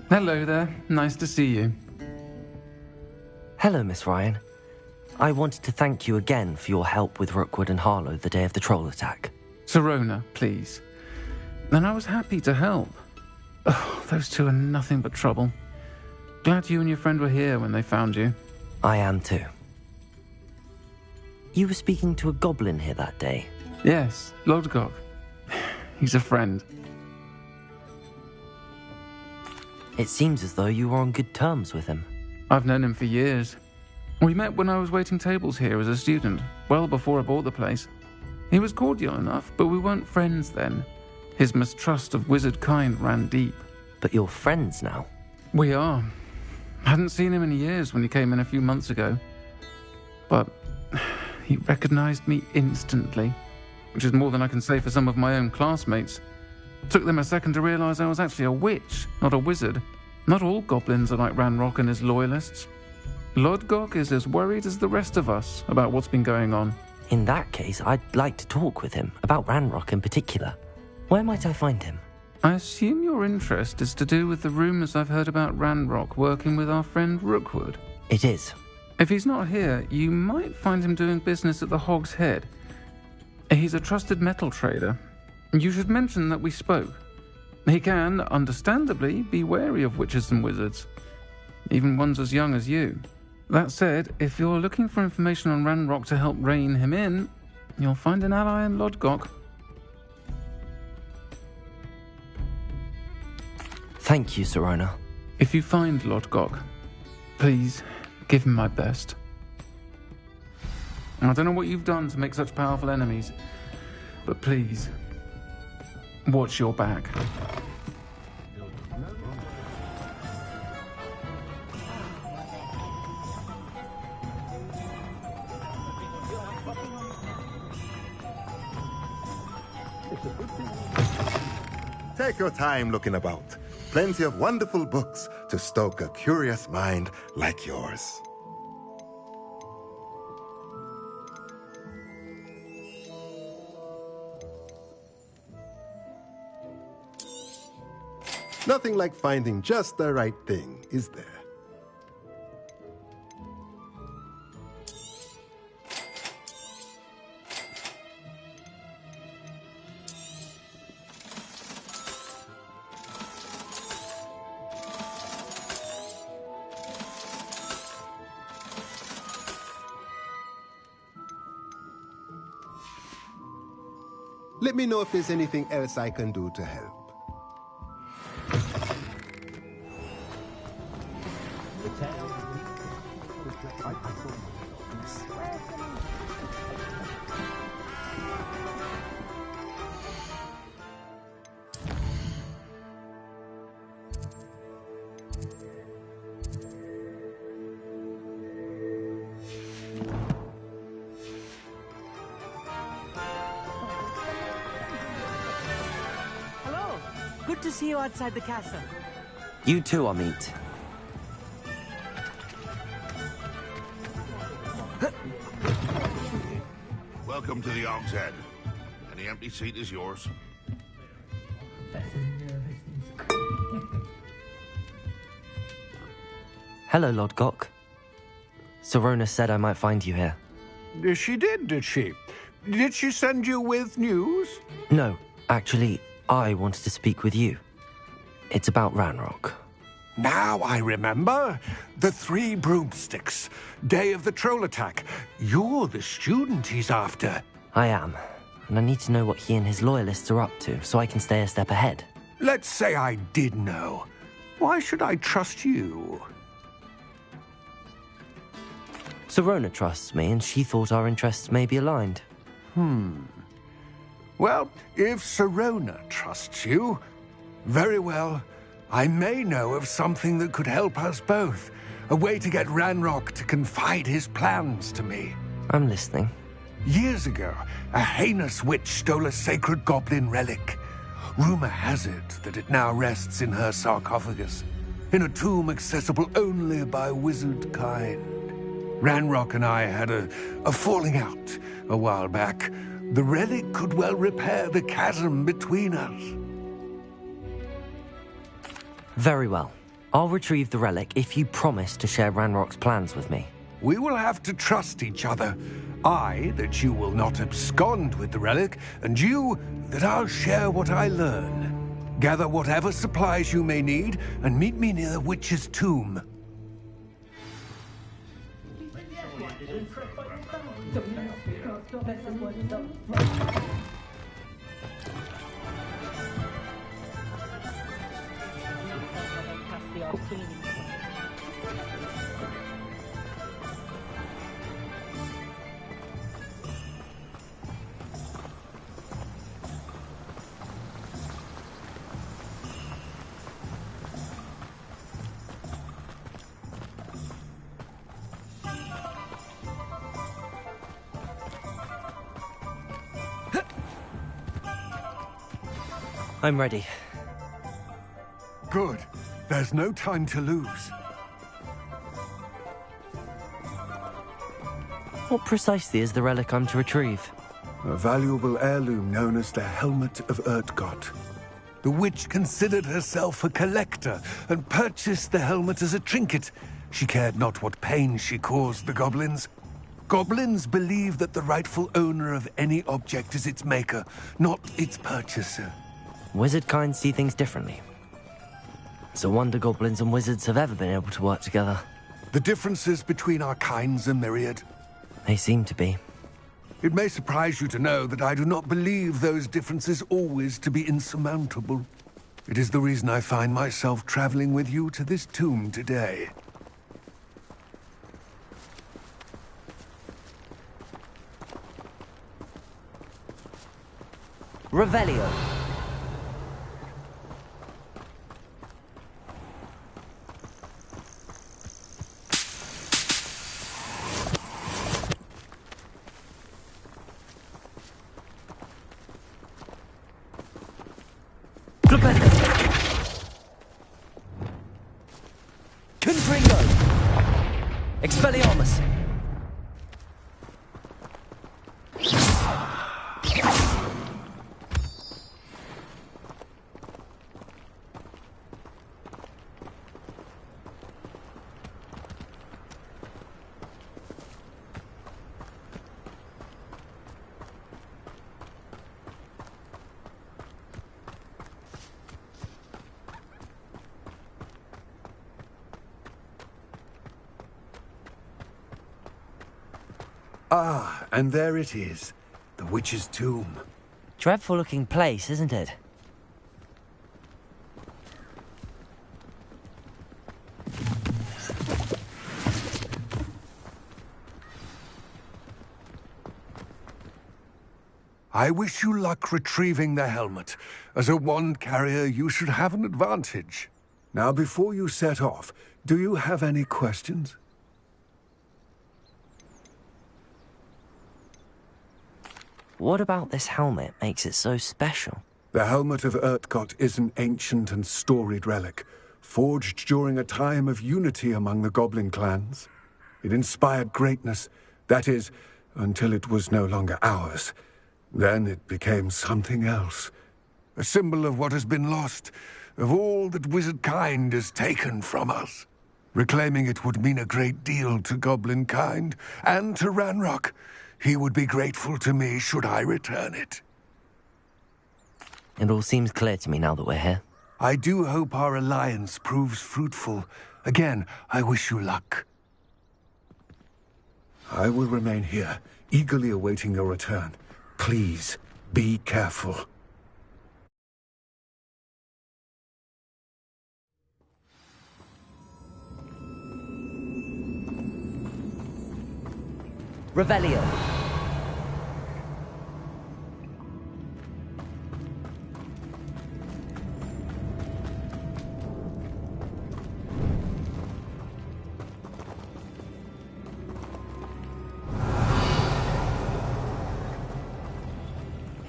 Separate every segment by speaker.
Speaker 1: Hello there. Nice to see you.
Speaker 2: Hello, Miss Ryan. I wanted to thank you again for your help with Rookwood and Harlow the day of the troll attack.
Speaker 1: Sirona, please. And I was happy to help. Oh, those two are nothing but trouble. Glad you and your friend were here when they found you.
Speaker 2: I am too. You were speaking to a goblin here that day.
Speaker 1: Yes, Lodgok. He's a friend.
Speaker 2: It seems as though you were on good terms with him.
Speaker 1: I've known him for years. We met when I was waiting tables here as a student, well before I bought the place. He was cordial enough, but we weren't friends then. His mistrust of wizard kind ran deep.
Speaker 2: But you're friends now?
Speaker 1: We are. Hadn't seen him in years when he came in a few months ago. But he recognized me instantly, which is more than I can say for some of my own classmates. Took them a second to realize I was actually a witch, not a wizard. Not all goblins are like Ranrock and his loyalists. Lodgok is as worried as the rest of us about what's been going on.
Speaker 2: In that case, I'd like to talk with him, about Ranrock in particular. Where might I find him?
Speaker 1: I assume your interest is to do with the rumors I've heard about Ranrock working with our friend Rookwood.
Speaker 2: It is.
Speaker 1: If he's not here, you might find him doing business at the Hog's Head. He's a trusted metal trader. You should mention that we spoke. He can, understandably, be wary of witches and wizards, even ones as young as you. That said, if you're looking for information on Ranrock to help rein him in, you'll find an ally in Lodgok.
Speaker 2: Thank you, Sirona.
Speaker 1: If you find Lodgok, please give him my best. I don't know what you've done to make such powerful enemies, but please, watch your back.
Speaker 3: Take your time looking about. Plenty of wonderful books to stoke a curious mind like yours. Nothing like finding just the right thing, is there? Let me know if there's anything else I can do to help.
Speaker 4: Good to see you outside the castle.
Speaker 2: You too, Amit.
Speaker 5: Welcome to the Hog's Head. Any empty seat is yours.
Speaker 2: Hello, Lodgok. Sirona said I might find you here.
Speaker 6: She did she? Did she send you with news?
Speaker 2: No, actually, I wanted to speak with you. It's about Ranrock.
Speaker 6: Now I remember. The 3 broomsticks. Day of the troll attack. You're the student he's after.
Speaker 2: I am, and I need to know what he and his loyalists are up to so I can stay a step ahead.
Speaker 6: Let's say I did know. Why should I trust you?
Speaker 2: Sirona trusts me, and she thought our interests may be aligned.
Speaker 6: Well, if Sirona trusts you, very well. I may know of something that could help us both. A way to get Ranrock to confide his plans to me.
Speaker 2: I'm listening.
Speaker 6: Years ago, a heinous witch stole a sacred goblin relic. Rumor has it that it now rests in her sarcophagus, in a tomb accessible only by wizard kind. Ranrock and I had a falling out a while back. The relic could well repair the chasm between us.
Speaker 2: Very well. I'll retrieve the relic if you promise to share Ranrock's plans with me.
Speaker 6: We will have to trust each other. I, that you will not abscond with the relic, and you, that I'll share what I learn. Gather whatever supplies you may need, and meet me near the witch's tomb.
Speaker 2: I'm ready.
Speaker 6: Good. There's no time to lose.
Speaker 2: What precisely is the relic I'm to retrieve?
Speaker 6: A valuable heirloom known as the Helmet of Urtkot. The witch considered herself a collector and purchased the helmet as a trinket. She cared not what pain she caused the goblins. Goblins believe that the rightful owner of any object is its maker, not its purchaser.
Speaker 2: Wizard kind see things differently. It's a wonder goblins and wizards have ever been able to work together.
Speaker 6: The differences between our kinds are myriad.
Speaker 2: They seem to be.
Speaker 6: It may surprise you to know that I do not believe those differences always to be insurmountable. It is the reason I find myself traveling with you to this tomb today.
Speaker 2: Revelio. Confringo! Expelliarmus!
Speaker 6: Ah, and there it is. The witch's tomb.
Speaker 2: Dreadful looking place, isn't it?
Speaker 6: I wish you luck retrieving the helmet. As a wand carrier, you should have an advantage. Now, before you set off, do you have any questions?
Speaker 2: What about this helmet makes it so special?
Speaker 6: The Helmet of Urtkot is an ancient and storied relic, forged during a time of unity among the goblin clans. It inspired greatness, that is, until it was no longer ours. Then it became something else. A symbol of what has been lost, of all that wizard kind has taken from us. Reclaiming it would mean a great deal to goblin kind, and to Ranrock. He would be grateful to me should I return it.
Speaker 2: It all seems clear to me now that we're here.
Speaker 6: I do hope our alliance proves fruitful. Again, I wish you luck. I will remain here, eagerly awaiting your return. Please, be careful.
Speaker 2: Revelio.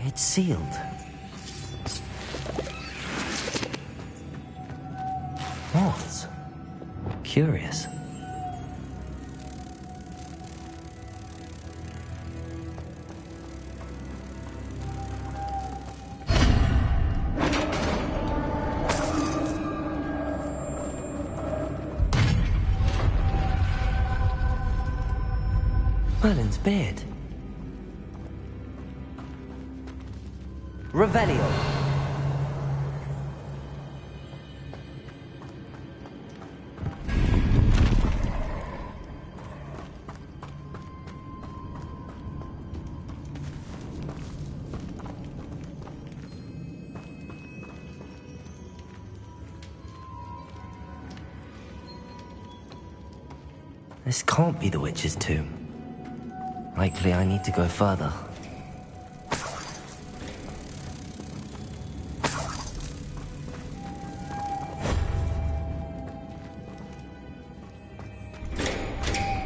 Speaker 2: It's sealed. Moths. Curious. Merlin's beard. Revelio. This can't be the witch's tomb. Likely I need to go further.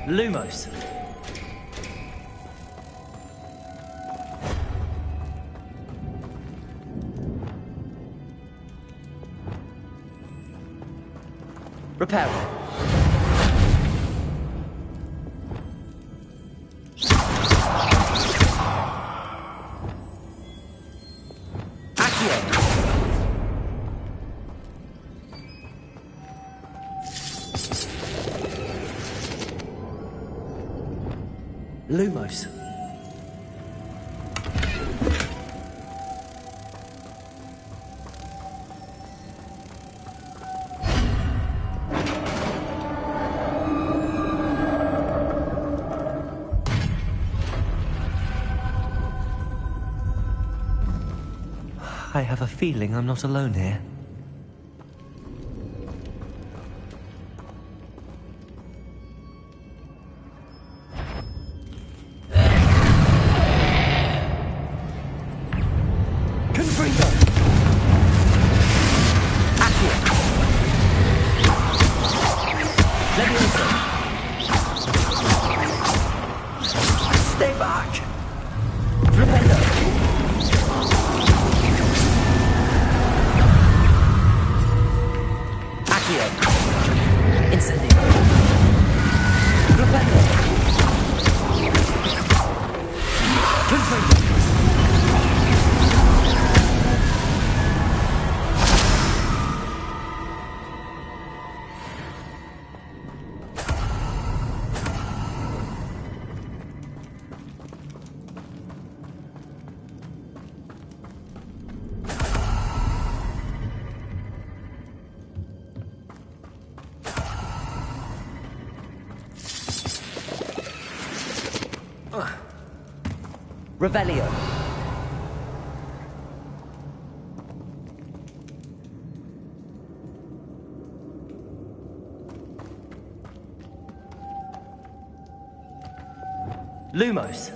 Speaker 2: Lumos. Reparo. Lumos. I have a feeling I'm not alone here. Stay back! Rependo! Accio! Incendio! Rependo! Confringo! Revelio. Lumos.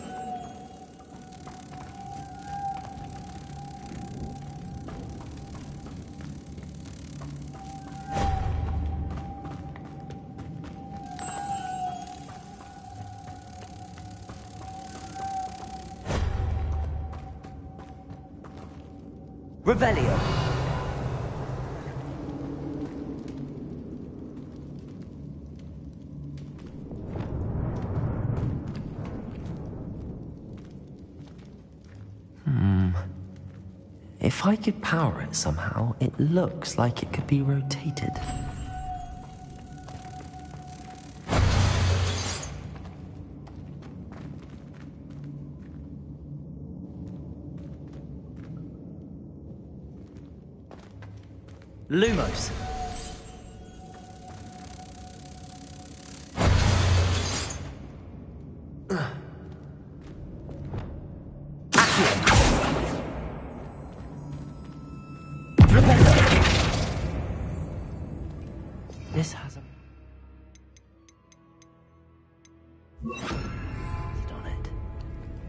Speaker 2: Revelio. If I could power it somehow, it looks like it could be rotated. Lumos. This has a on it.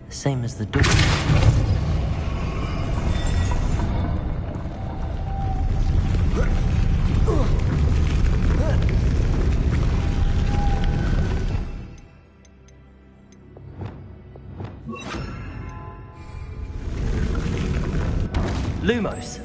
Speaker 2: The same as the door. Lumos.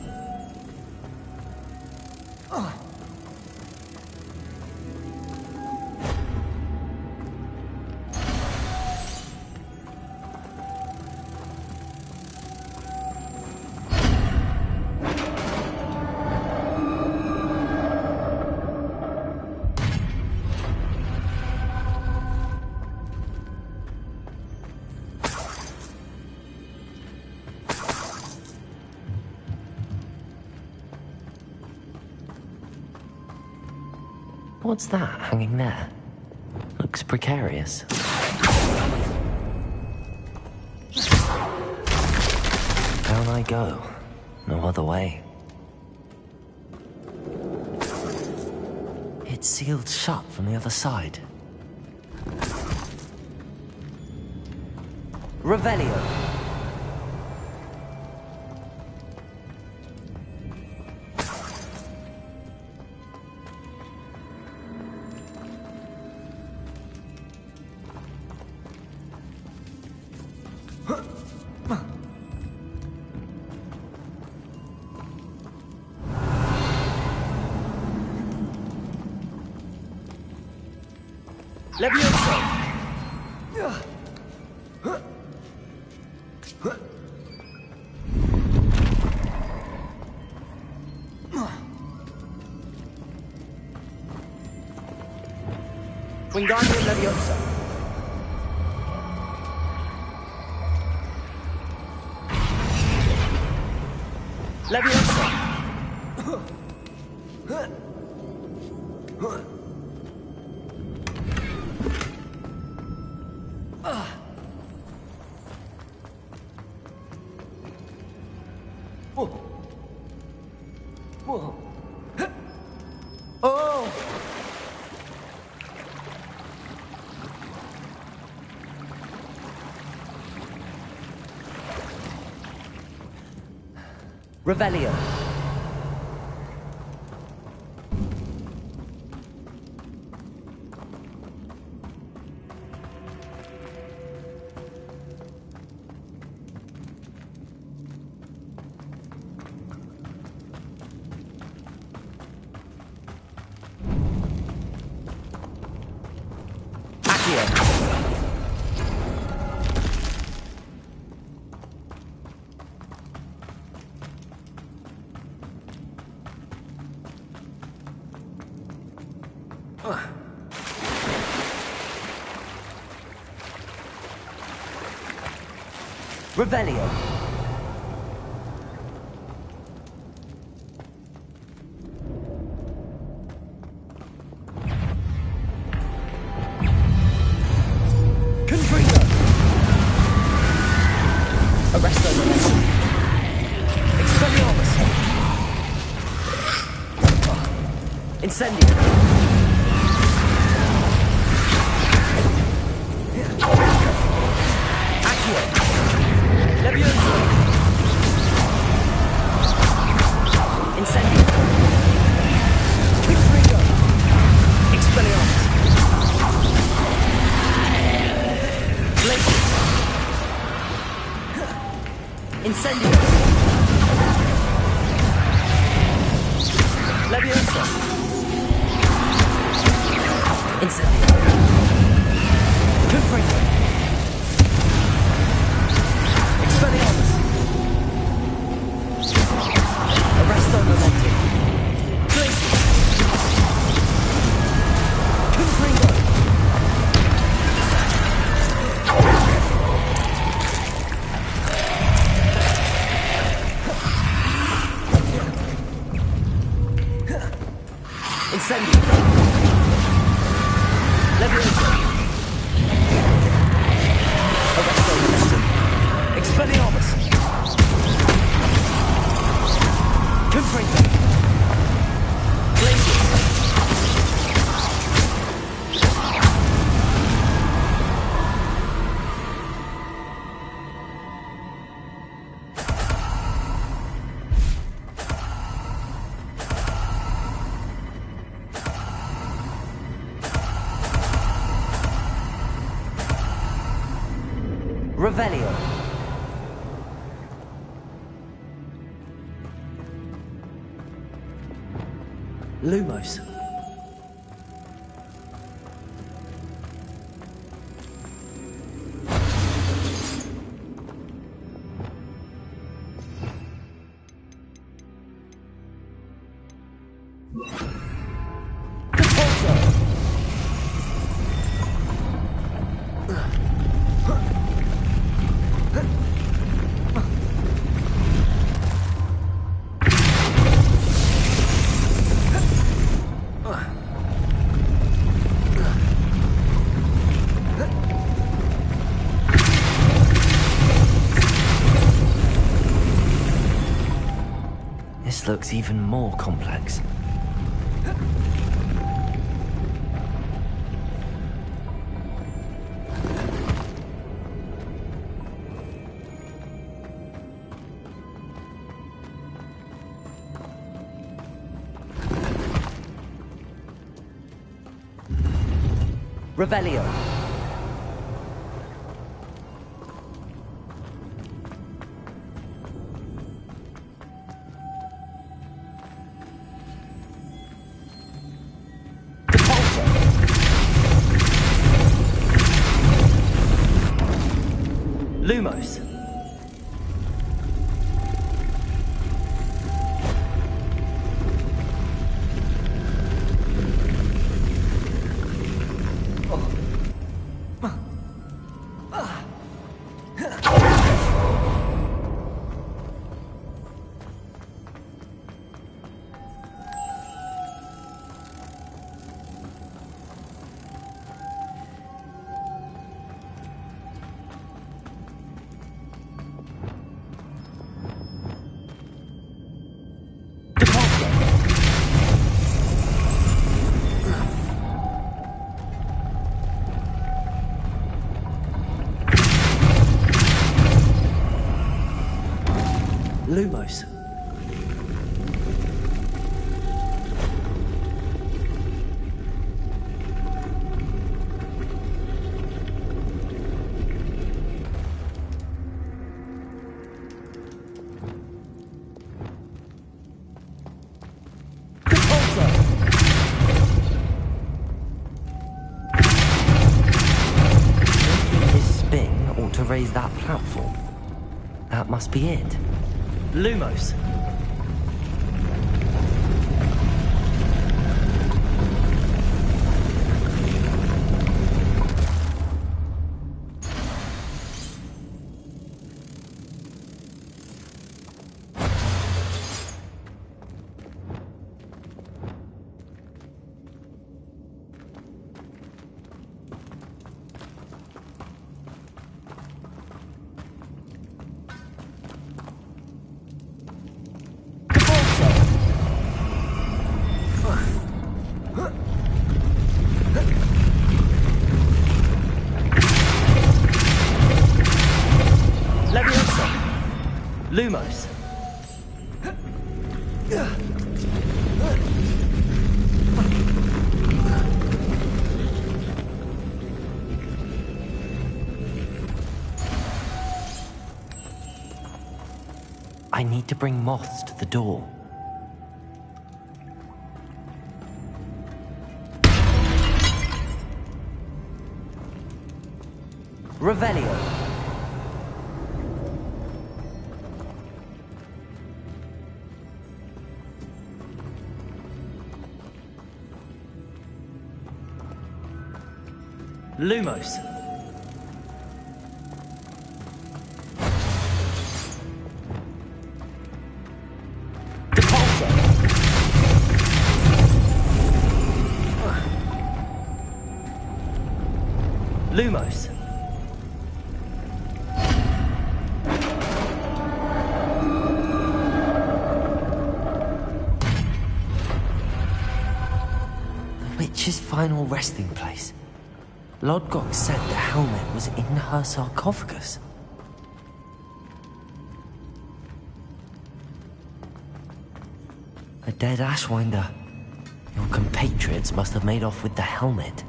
Speaker 2: What's that hanging there? Looks precarious. Down I go. No other way. It's sealed shut from the other side. Revelio. Levioso! Wingardium Leviosa. Leviosa. Oh! Revelio. Revelio. Confringo. Arresto Momentum. Expelliarmus. Incendio. Accio. Levioso! Incendio! Confringo! Expelliarmus! Blatant! Incendio! Levioso! Incendio! Confringo! Expelliarmus! Arresto Momentum! Glacier! Confringo! Incendio! Levioso! Arresto Momentum! Expelliarmus! Confringo! Glacier! Revelio. Lumos. This looks even more complex. Revelio. Lumos. Lumos. This spin ought to raise that platform. That must be it. Lumos. Lumos. I need to bring moths to the door. Revelio. Lumos. Lumos. The witch's final resting place. Lodgok said the helmet was in her sarcophagus. A dead Ashwinder. Your compatriots must have made off with the helmet.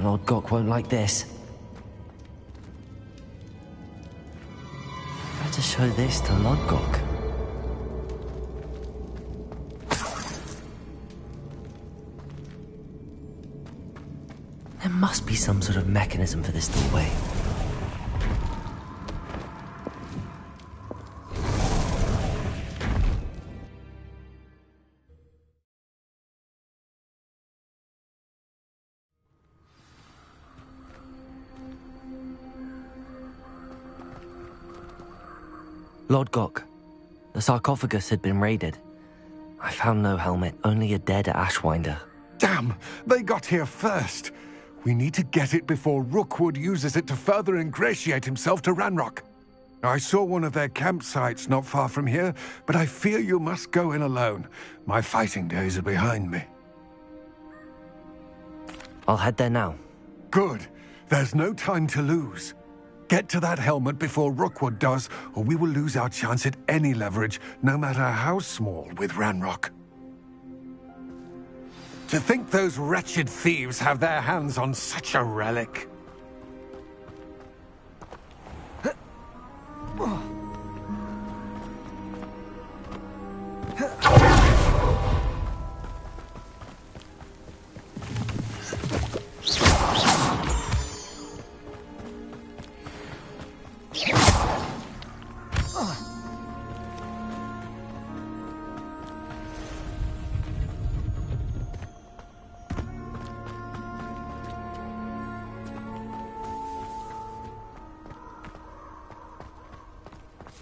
Speaker 2: Lodgok won't like this. Better show this to Lodgok. There must be some sort of mechanism for this doorway. Lodgok, the sarcophagus had been raided. I found no helmet, only a dead Ashwinder.
Speaker 6: Damn! They got here first! We need to get it before Rookwood uses it to further ingratiate himself to Ranrock. I saw one of their campsites not far from here, but I fear you must go in alone. My fighting days are behind me.
Speaker 2: I'll head there now.
Speaker 6: Good. There's no time to lose. Get to that helmet before Rookwood does, or we will lose our chance at any leverage, no matter how small, with Ranrock. To think those wretched thieves have their hands on such a relic.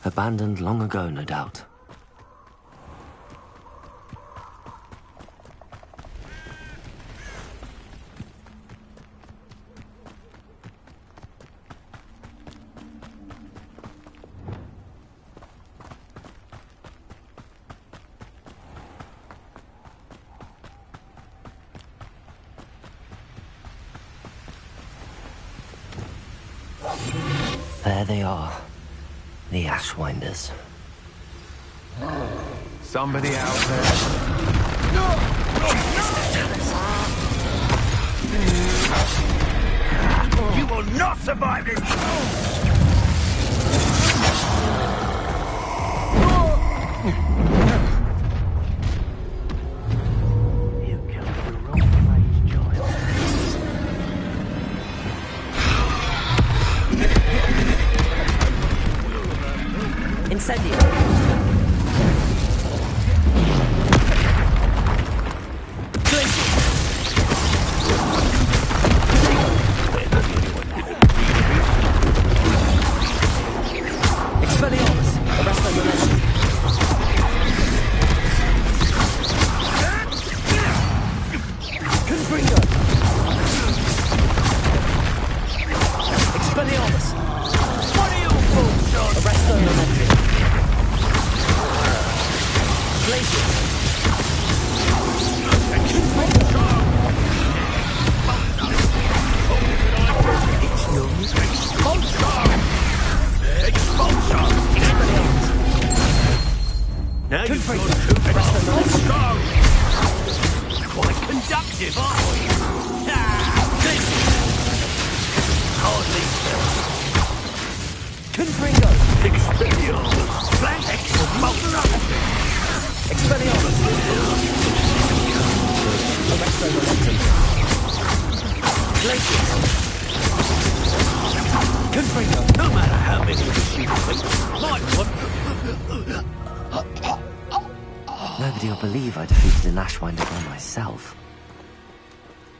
Speaker 2: Abandoned long ago, no doubt. There they are. The Ashwinders.
Speaker 7: Somebody out there.
Speaker 5: You will not survive this!
Speaker 4: You killed the wrong mage, child.
Speaker 2: Incendio! Expelliarmus! Arrest them with Confringo! Expelliarmus! What are you fools on? Arrest them with Glacier!
Speaker 5: Now you've gone too far. Quite conductive, aren't we? Hardly so.
Speaker 2: Confringo!
Speaker 5: Expelliarmus. Blank Expulsion.
Speaker 2: Expelliarmus! Arresto Momentum. Glacier! Confringo!
Speaker 5: No matter how many of us you think might want...
Speaker 2: Nobody will believe I defeated an Ashwinder by myself.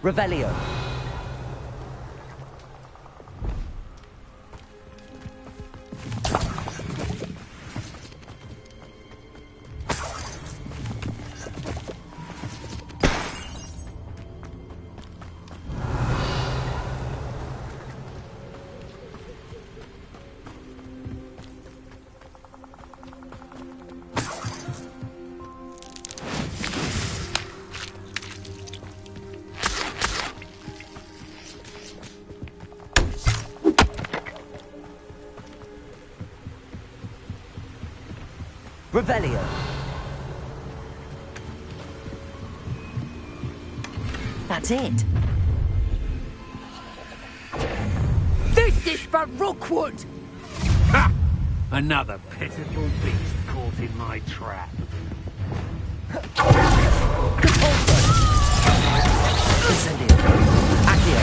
Speaker 2: Revelio! Revelio! That's it.
Speaker 8: This is for Rookwood!
Speaker 5: Ha! Another pitiful beast caught in my trap.
Speaker 2: Incendio! Accio!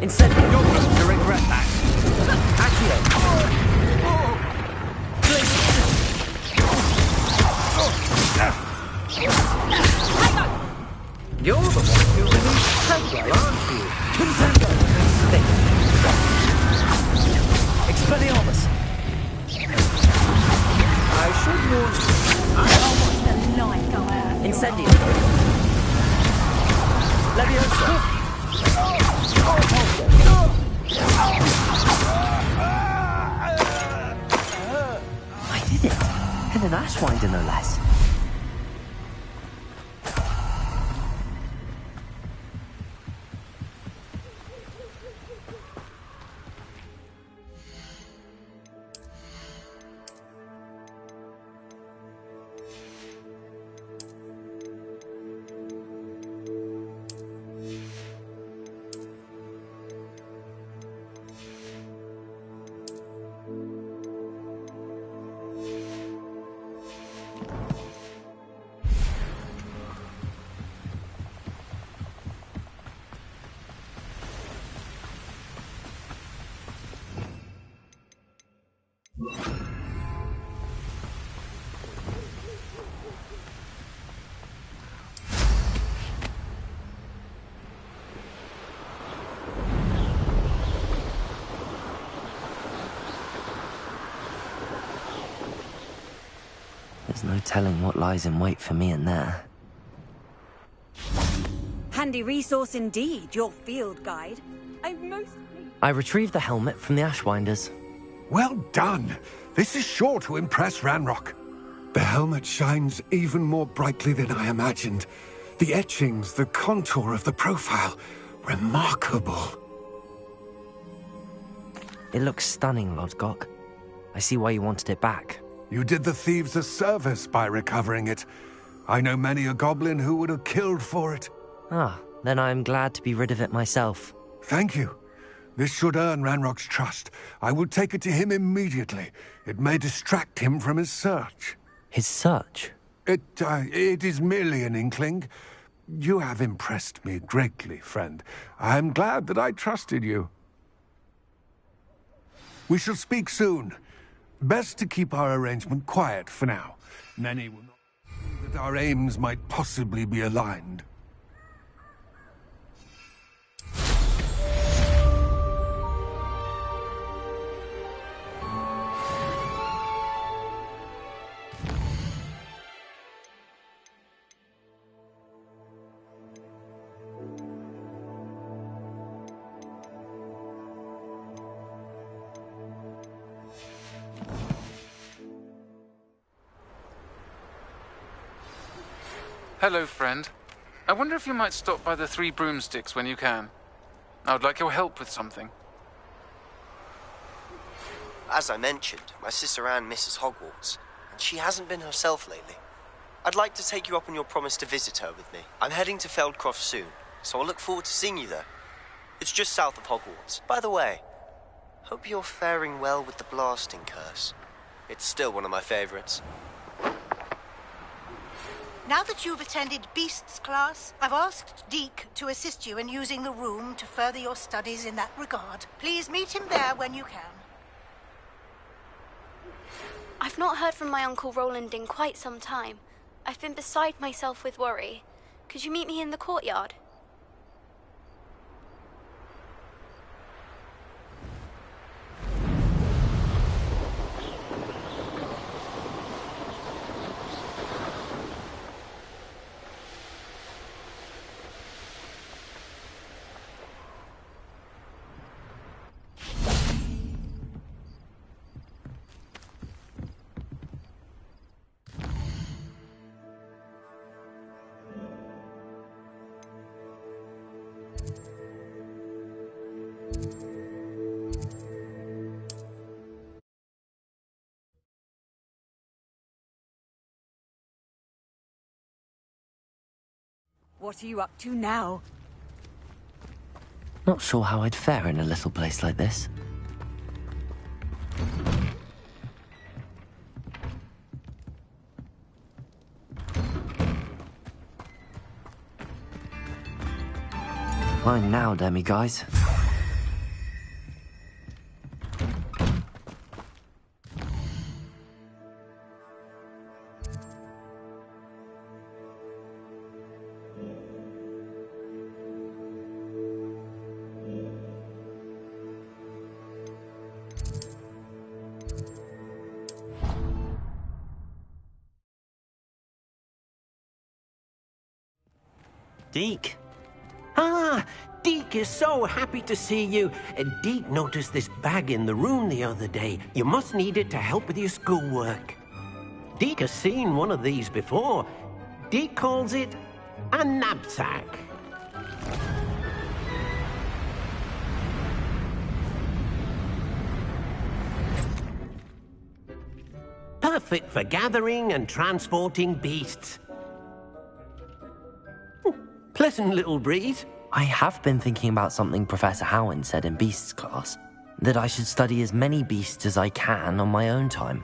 Speaker 2: Incendio!
Speaker 5: You're going to regret that.
Speaker 2: Accio!
Speaker 7: You're the one who released Treadwell, aren't you?
Speaker 2: Contendo! Stick! Expelliarmus!
Speaker 7: I should warn you.
Speaker 8: I watched the light go out.
Speaker 2: Incendio! Leviosa! I did it! And an Ashwinder, no less. There's no telling what lies in wait for me in there.
Speaker 9: Handy resource indeed, your field guide.
Speaker 2: I retrieved the helmet from the Ashwinders.
Speaker 6: Well done! This is sure to impress Ranrock. The helmet shines even more brightly than I imagined. The etchings, the contour of the profile, remarkable.
Speaker 2: It looks stunning, Lodgok. I see why you wanted it back.
Speaker 6: You did the thieves a service by recovering it. I know many a goblin who would have killed for it.
Speaker 2: Ah, then I'm glad to be rid of it myself.
Speaker 6: Thank you. This should earn Ranrock's trust. I will take it to him immediately. It may distract him from his search.
Speaker 2: His search?
Speaker 6: It is merely an inkling. You have impressed me greatly, friend. I am glad that I trusted you. We shall speak soon. Best to keep our arrangement quiet for now. Many will not see that our aims might possibly be aligned.
Speaker 1: Hello, friend. I wonder if you might stop by the Three Broomsticks when you can. I would like your help with something.
Speaker 10: As I mentioned, my sister Anne misses Hogwarts, and she hasn't been herself lately. I'd like to take you up on your promise to visit her with me. I'm heading to Feldcroft soon, so I'll look forward to seeing you there. It's just south of Hogwarts. By the way, hope you're faring well with the blasting curse. It's still one of my favorites.
Speaker 11: Now that you've attended Beasts class, I've asked Deke to assist you in using the room to further your studies in that regard. Please meet him there when you can.
Speaker 12: I've not heard from my Uncle Roland in quite some time. I've been beside myself with worry. Could you meet me in the courtyard?
Speaker 9: What are you up to now?
Speaker 2: Not sure how I'd fare in a little place like this. Mine now, demi-guys. Deke. Ah! Deke!
Speaker 13: Deke is so happy to see you. Deke noticed this bag in the room the other day. You must need it to help with your schoolwork. Deke has seen one of these before. Deke calls it a knapsack. Perfect for gathering and transporting beasts. Pleasant little breeze.
Speaker 2: I have been thinking about something Professor Howin said in Beasts class, that I should study as many beasts as I can on my own time.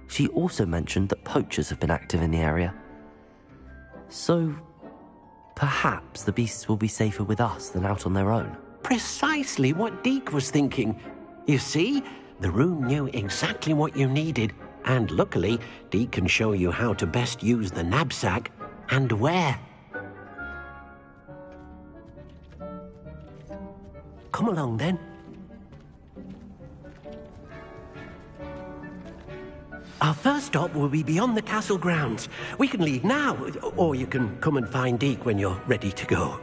Speaker 2: She also mentioned that poachers have been active in the area. So, perhaps the beasts will be safer with us than out on their own.
Speaker 13: Precisely what Deke was thinking. You see, the room knew exactly what you needed, and luckily, Deke can show you how to best use the knapsack and where. Come along, then. Our first stop will be beyond the castle grounds. We can leave now, or you can come and find Deke when you're ready to go.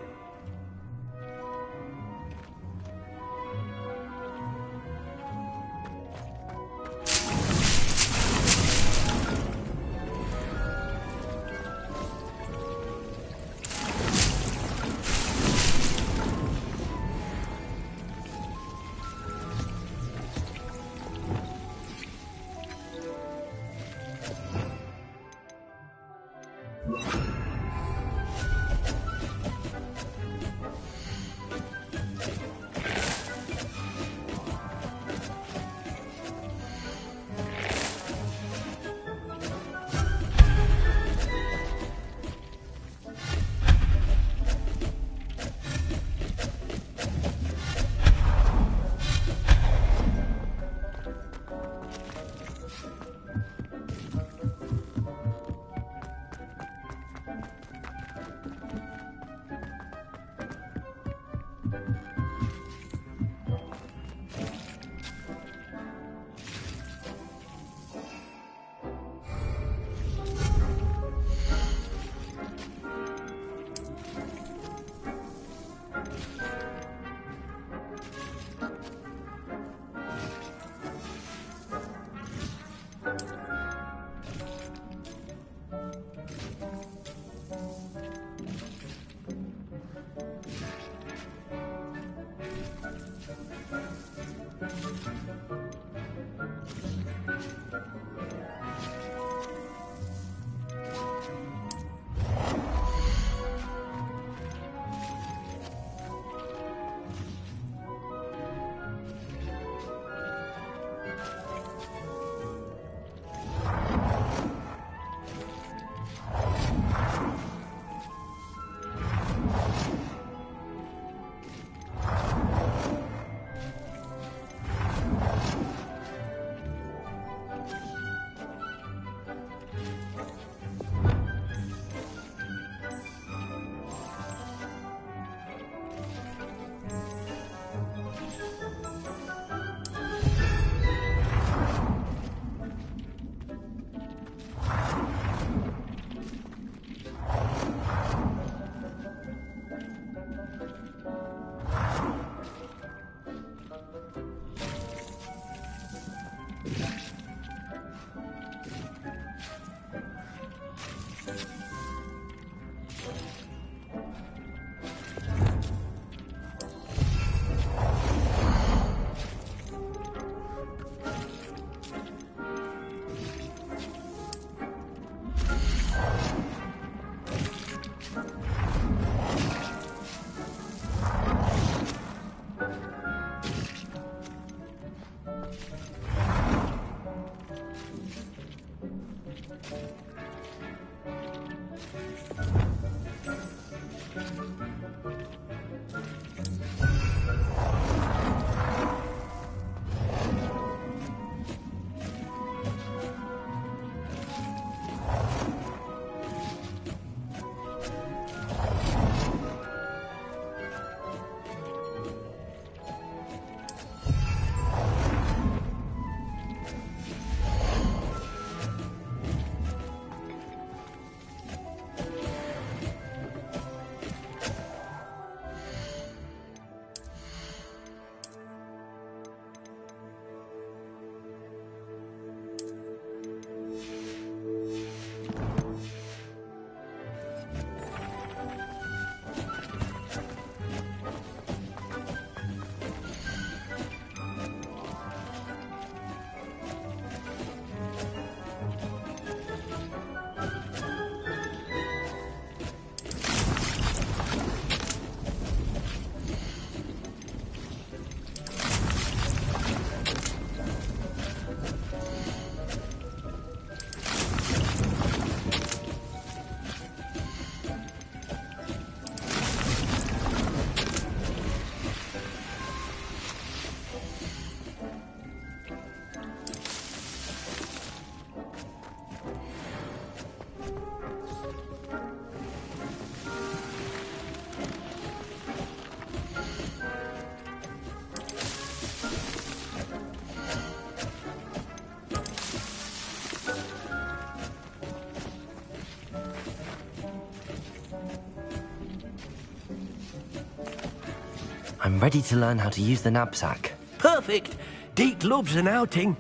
Speaker 2: I'm ready to learn how to use the knapsack.
Speaker 13: Perfect! Deke loves an outing.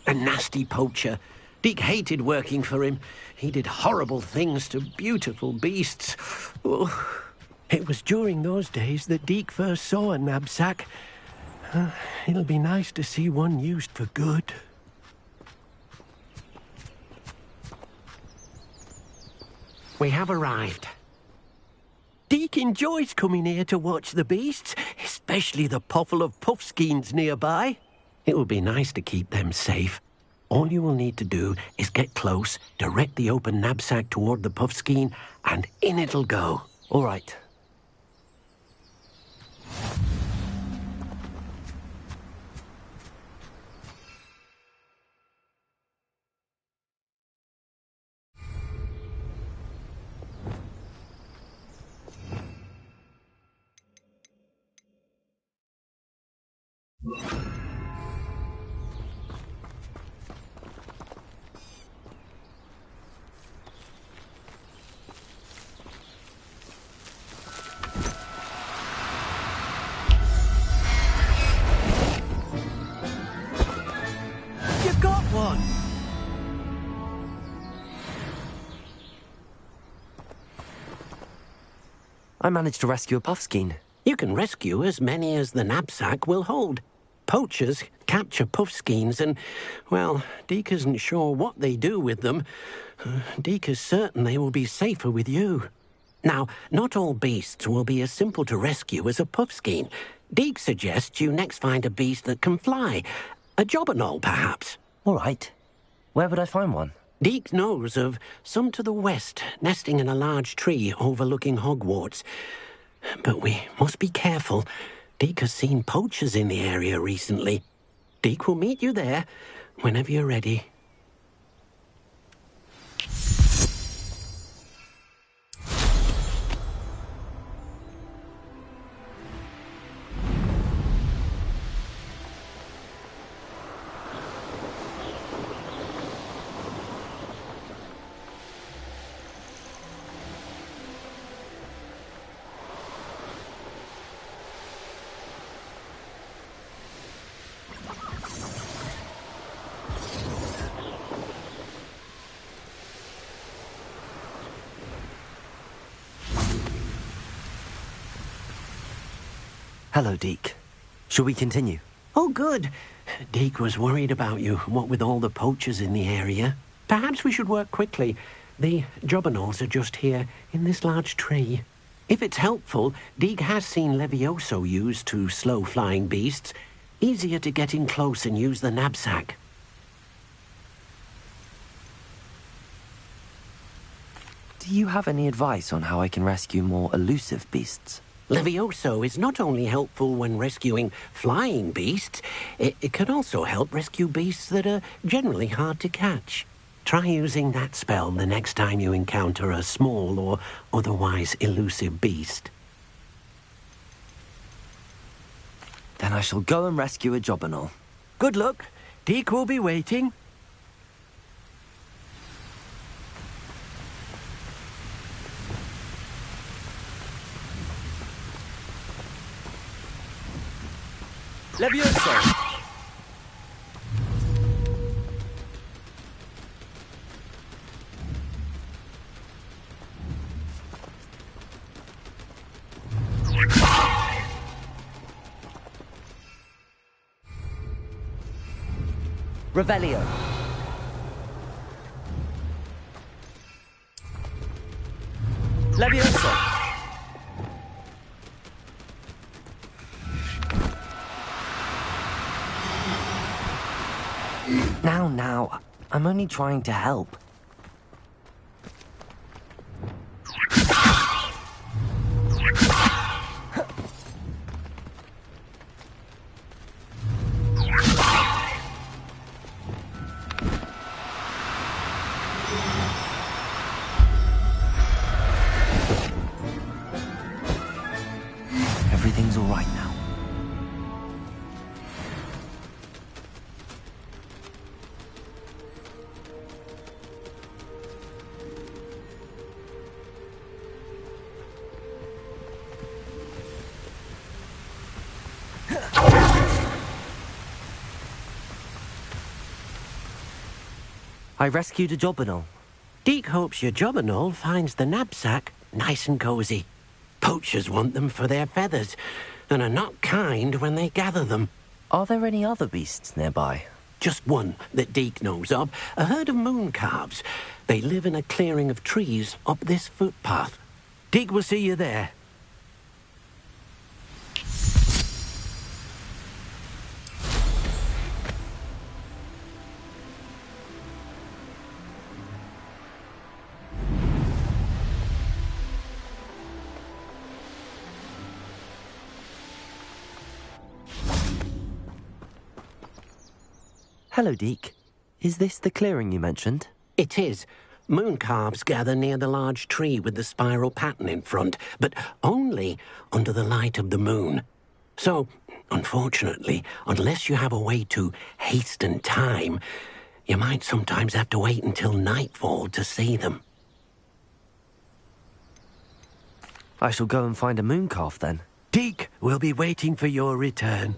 Speaker 13: A nasty poacher. Deke hated working for him. He did horrible things to beautiful beasts. Oh, it was during those days that Deke first saw a knapsack. It'll be nice to see one used for good. We have arrived. Deke enjoys coming here to watch the beasts, especially the puffle of puffskeins nearby. It will be nice to keep them safe. All you will need to do is get close, direct the open knapsack toward the puffskein, and in it'll go.
Speaker 2: All right.
Speaker 13: You got one!
Speaker 2: I managed to rescue a puffskein.
Speaker 13: You can rescue as many as the knapsack will hold. Poachers capture puffskeins and, well, Deke isn't sure what they do with them. Deke is certain they will be safer with you. Now, not all beasts will be as simple to rescue as a puffskein. Deke suggests you next find a beast that can fly. A jobberknoll, perhaps.
Speaker 2: All right. Where would I find one?
Speaker 13: Deke knows of some to the west, nesting in a large tree overlooking Hogwarts. But we must be careful. Deke has seen poachers in the area recently. Deke will meet you there whenever you're ready.
Speaker 2: Hello, Deke. Shall we continue?
Speaker 13: Oh, good. Deke was worried about you, what with all the poachers in the area. Perhaps we should work quickly. The jobberknolls are just here, in this large tree. If it's helpful, Deke has seen Levioso used to slow flying beasts. Easier to get in close and use the knapsack.
Speaker 2: Do you have any advice on how I can rescue more elusive beasts?
Speaker 13: Levioso is not only helpful when rescuing flying beasts, it can also help rescue beasts that are generally hard to catch. Try using that spell the next time you encounter a small or otherwise elusive beast.
Speaker 2: Then I shall go and rescue a jobberknoll.
Speaker 13: Good luck. Deke will be waiting.
Speaker 2: Levioso! Revelio. Levioso. Now, I'm only trying to help. everything's all right now. I rescued a Jobberknoll.
Speaker 13: Deke hopes your Jobberknoll finds the knapsack nice and cozy. Poachers want them for their feathers, and are not kind when they gather them.
Speaker 2: Are there any other beasts nearby?
Speaker 13: Just one that Deke knows of, a herd of moon calves. They live in a clearing of trees up this footpath. Deke will see you there.
Speaker 2: Hello, Deke. Is this the clearing you mentioned?
Speaker 13: It is. Moon calves gather near the large tree with the spiral pattern in front, but only under the light of the moon. So, unfortunately, unless you have a way to hasten time, you might sometimes have to wait until nightfall to see them.
Speaker 2: I shall go and find a moon calf then.
Speaker 13: Deke will be waiting for your return.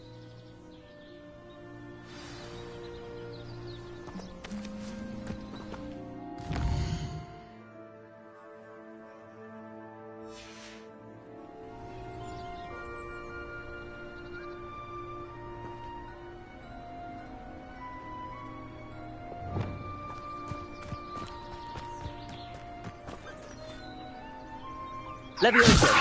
Speaker 2: Leviosa!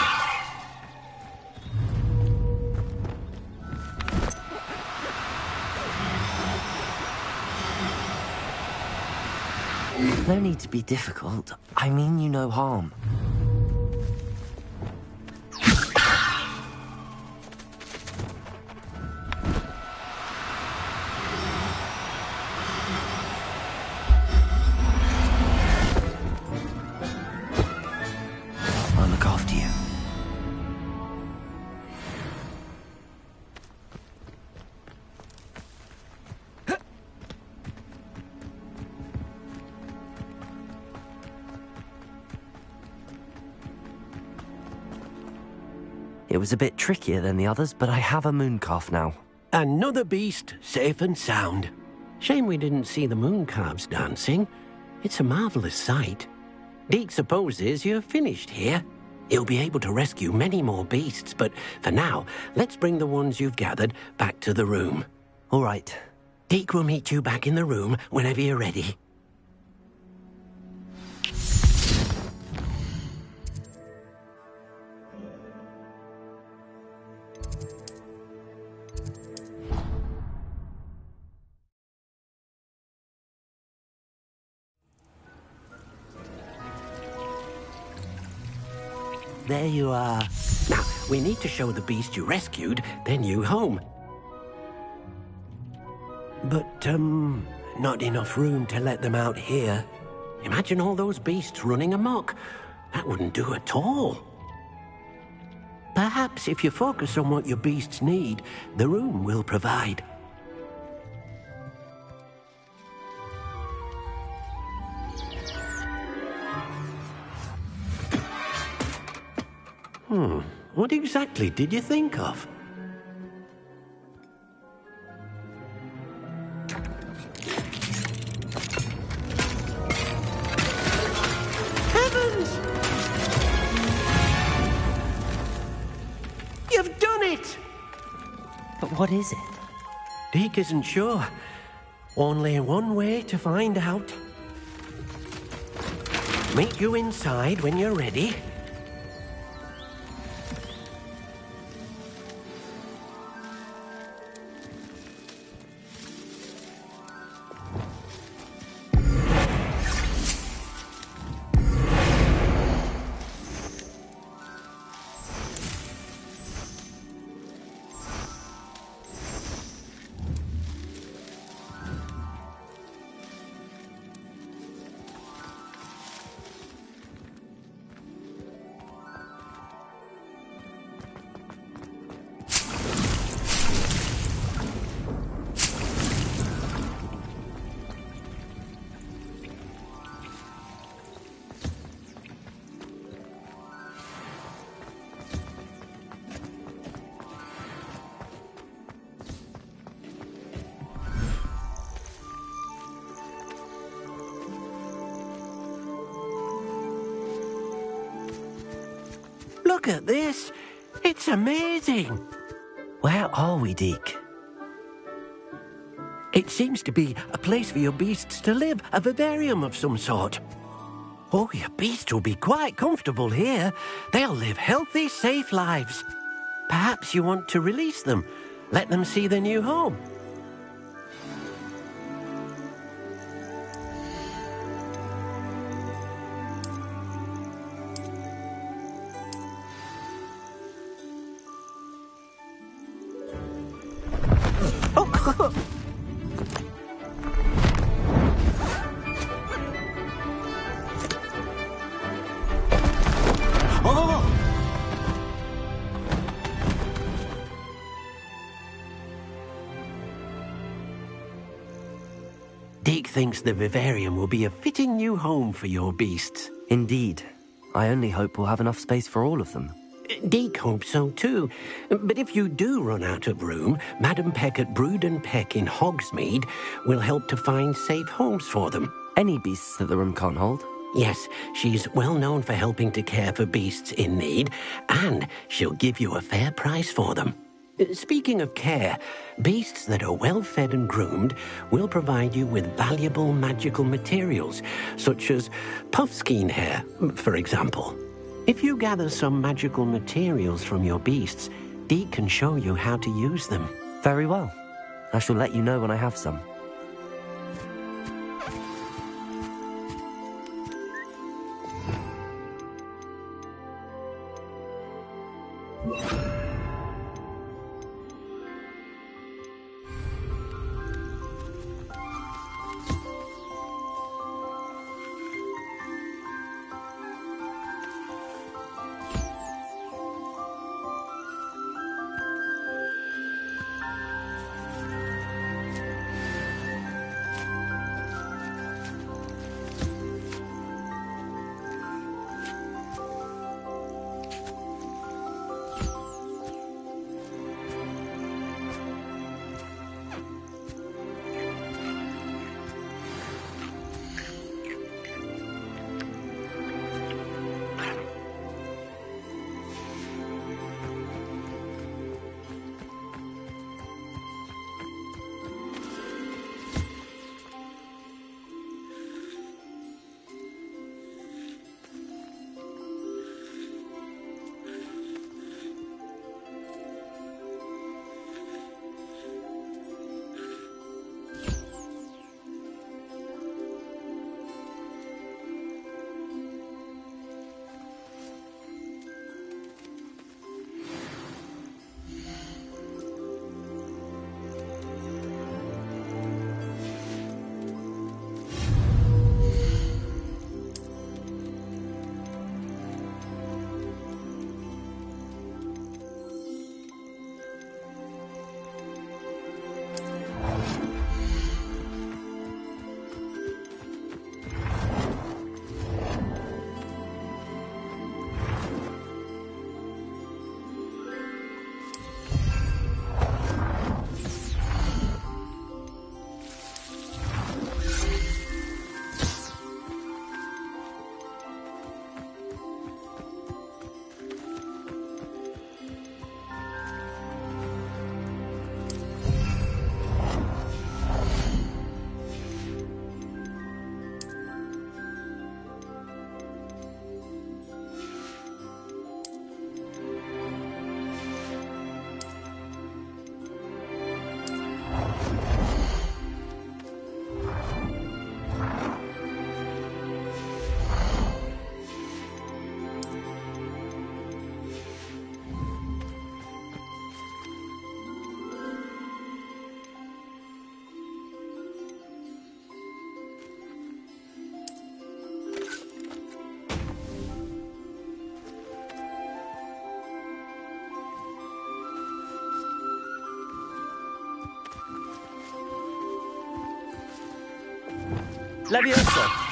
Speaker 2: No need to be difficult. I mean you no harm. I'll look after you. It was a bit trickier than the others, but I have a moon calf now.
Speaker 13: Another beast, safe and sound. Shame we didn't see the moon calves dancing. It's a marvelous sight. Deke supposes you're finished here. He'll be able to rescue many more beasts, but for now, let's bring the ones you've gathered back to the room.
Speaker 2: All right.
Speaker 13: Deke will meet you back in the room whenever you're ready. There you are. Now, we need to show the beast you rescued their new home. But, not enough room to let them out here. Imagine all those beasts running amok. That wouldn't do at all. Perhaps if you focus on what your beasts need, the room will provide. What exactly did you think of? Heavens! You've done it!
Speaker 2: But what is it?
Speaker 13: Deke isn't sure. Only one way to find out. Meet you inside when you're ready. Look at this. It's amazing.
Speaker 2: Where are we, Deke?
Speaker 13: It seems to be a place for your beasts to live, a vivarium of some sort. Oh, your beasts will be quite comfortable here. They'll live healthy, safe lives. Perhaps you want to release them, let them see their new home. Deke thinks the vivarium will be a fitting new home for your beasts.
Speaker 2: Indeed. I only hope we'll have enough space for all of them.
Speaker 13: Deke hopes so too. But if you do run out of room, Madam Peck at Brood and Peck in Hogsmeade will help to find safe homes for them.
Speaker 2: Any beasts that the room can't hold?
Speaker 13: Yes, she's well known for helping to care for beasts in need, and she'll give you a fair price for them. Speaking of care, beasts that are well fed and groomed will provide you with valuable magical materials, such as puffskein hair, for example. If you gather some magical materials from your beasts, Deke can show you how to use them.
Speaker 2: Very well. I shall let you know when I have some. Leviosa!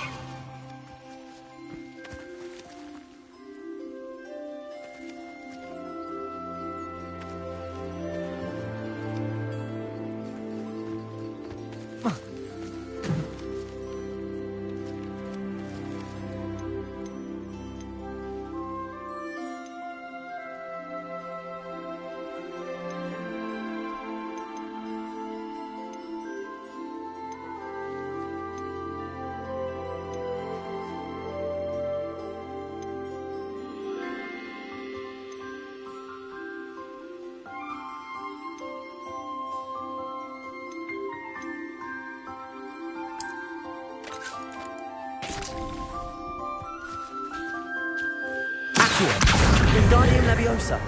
Speaker 2: Accio. Wingardium Leviosa.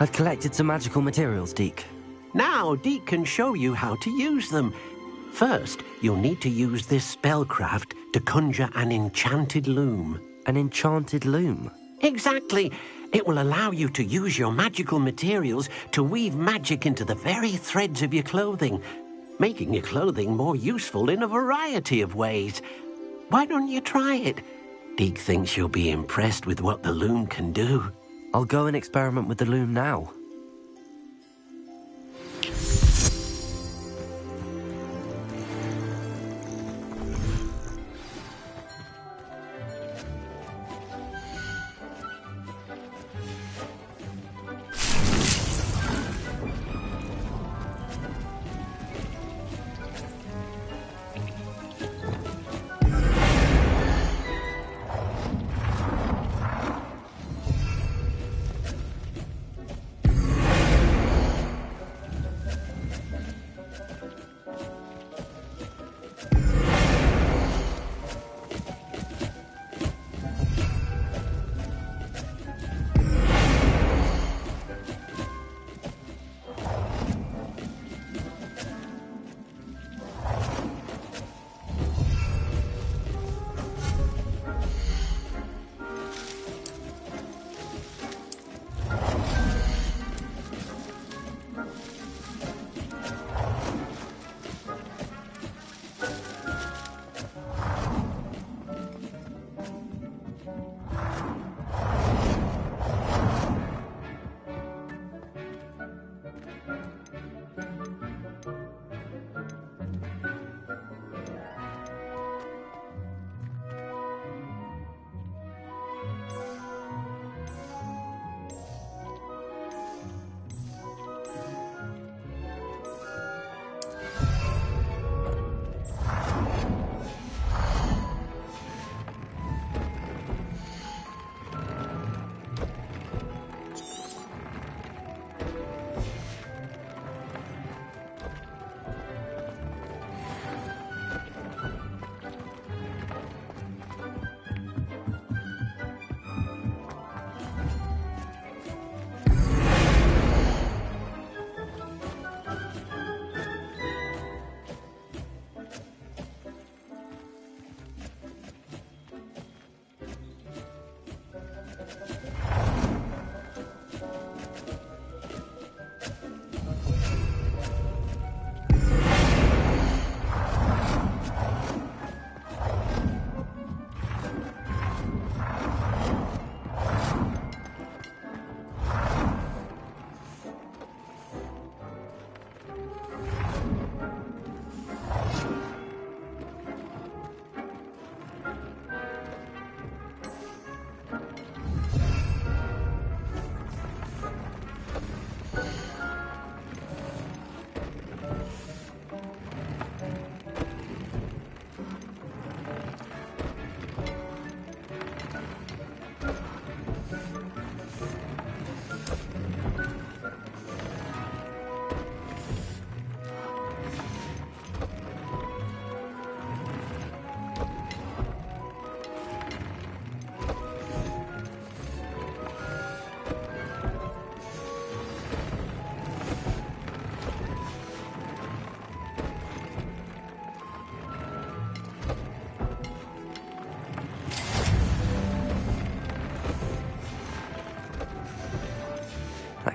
Speaker 2: I've collected some magical materials, Deke.
Speaker 13: Now, Deke can show you how to use them. First, you'll need to use this spellcraft to conjure an enchanted loom.
Speaker 2: An enchanted loom?
Speaker 13: Exactly. It will allow you to use your magical materials to weave magic into the very threads of your clothing, making your clothing more useful in a variety of ways. Why don't you try it? Deke thinks you'll be impressed with what the loom can do.
Speaker 2: I'll go and experiment with the loom now.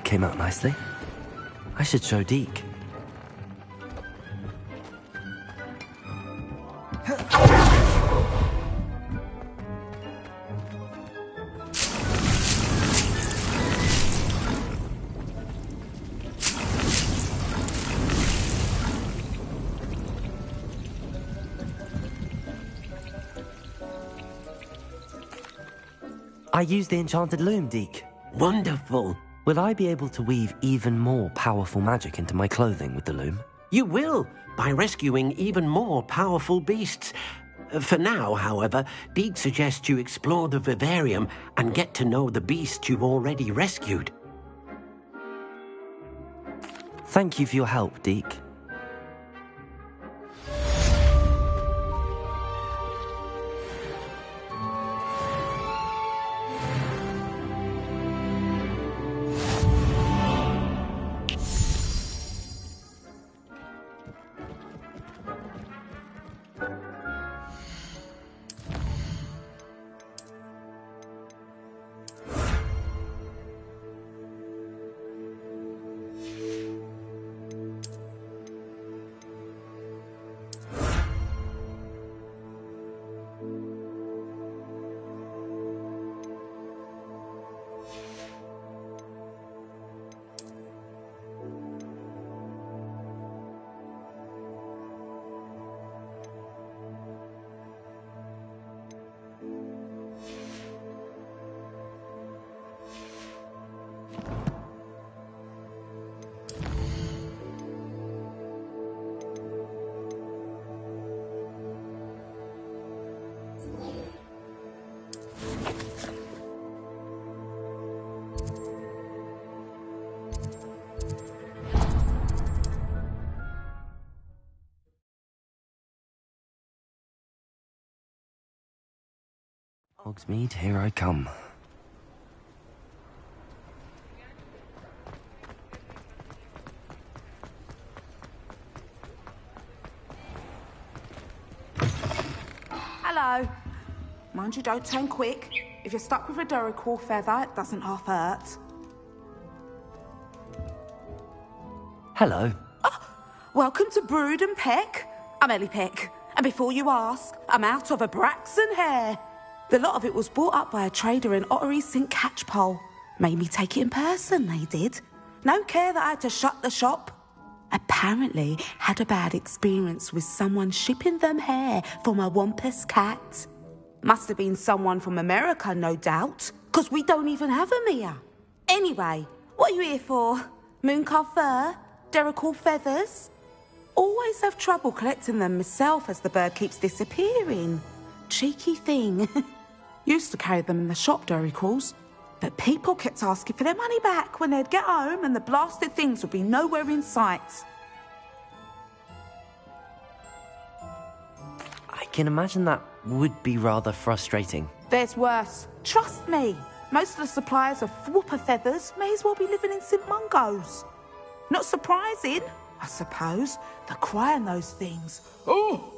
Speaker 2: Came out nicely. I should show Deke. I used the enchanted loom, Deke.
Speaker 13: Wonderful.
Speaker 2: Will I be able to weave even more powerful magic into my clothing with the loom?
Speaker 13: You will, by rescuing even more powerful beasts. For now, however, Deke suggests you explore the vivarium and get to know the beasts you've already rescued.
Speaker 2: Thank you for your help, Deke. Hogsmeade, here I come.
Speaker 14: Hello. Mind you, don't turn quick. If you're stuck with a Duracell feather, it doesn't half hurt.
Speaker 2: Hello.
Speaker 14: Welcome to Brood and Peck. I'm Ellie Peck. And before you ask, I'm out of a Braxton hair. The lot of it was bought up by a trader in Ottery St. Catchpole. Made me take it in person, they did. No care that I had to shut the shop. Apparently had a bad experience with someone shipping them hair from a Wampus cat. Must have been someone from America, no doubt, because we don't even have them here. Anyway, what are you here for? Mooncarved fur? Duracell feathers? Always have trouble collecting them myself as the bird keeps disappearing. Cheeky thing. Used to carry them in the shop, Duracalls, but people kept asking for their money back when they'd get home and the blasted things would be nowhere in sight.
Speaker 2: I can imagine that would be rather frustrating.
Speaker 14: There's worse. Trust me. Most of the suppliers of whooper feathers may as well be living in St. Mungo's. Not surprising, I suppose. The cry on those things. Oh!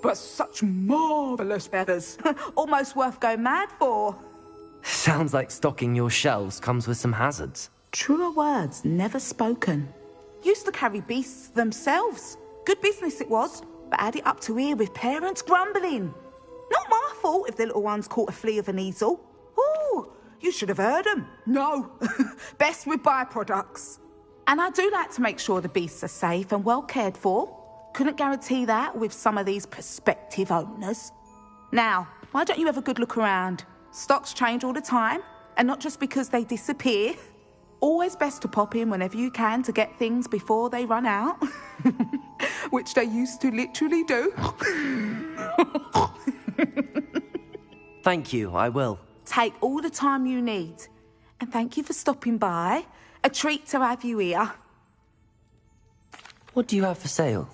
Speaker 14: But such marvellous feathers. Almost worth going mad for.
Speaker 2: Sounds like stocking your shelves comes with some hazards.
Speaker 14: Truer words never spoken. Used to carry beasts themselves. Good business it was, but had it up to here with parents grumbling. Not my fault if the little ones caught a flea of an easel. Ooh, you should have heard them. No, best with byproducts. And I do like to make sure the beasts are safe and well cared for. Couldn't guarantee that with some of these prospective owners. Now, why don't you have a good look around? Stocks change all the time, and not just because they disappear. Always best to pop in whenever you can to get things before they run out. Which they used to literally do.
Speaker 2: Thank you, I will.
Speaker 14: Take all the time you need. And thank you for stopping by. A treat to have you here.
Speaker 2: What do you have for sale?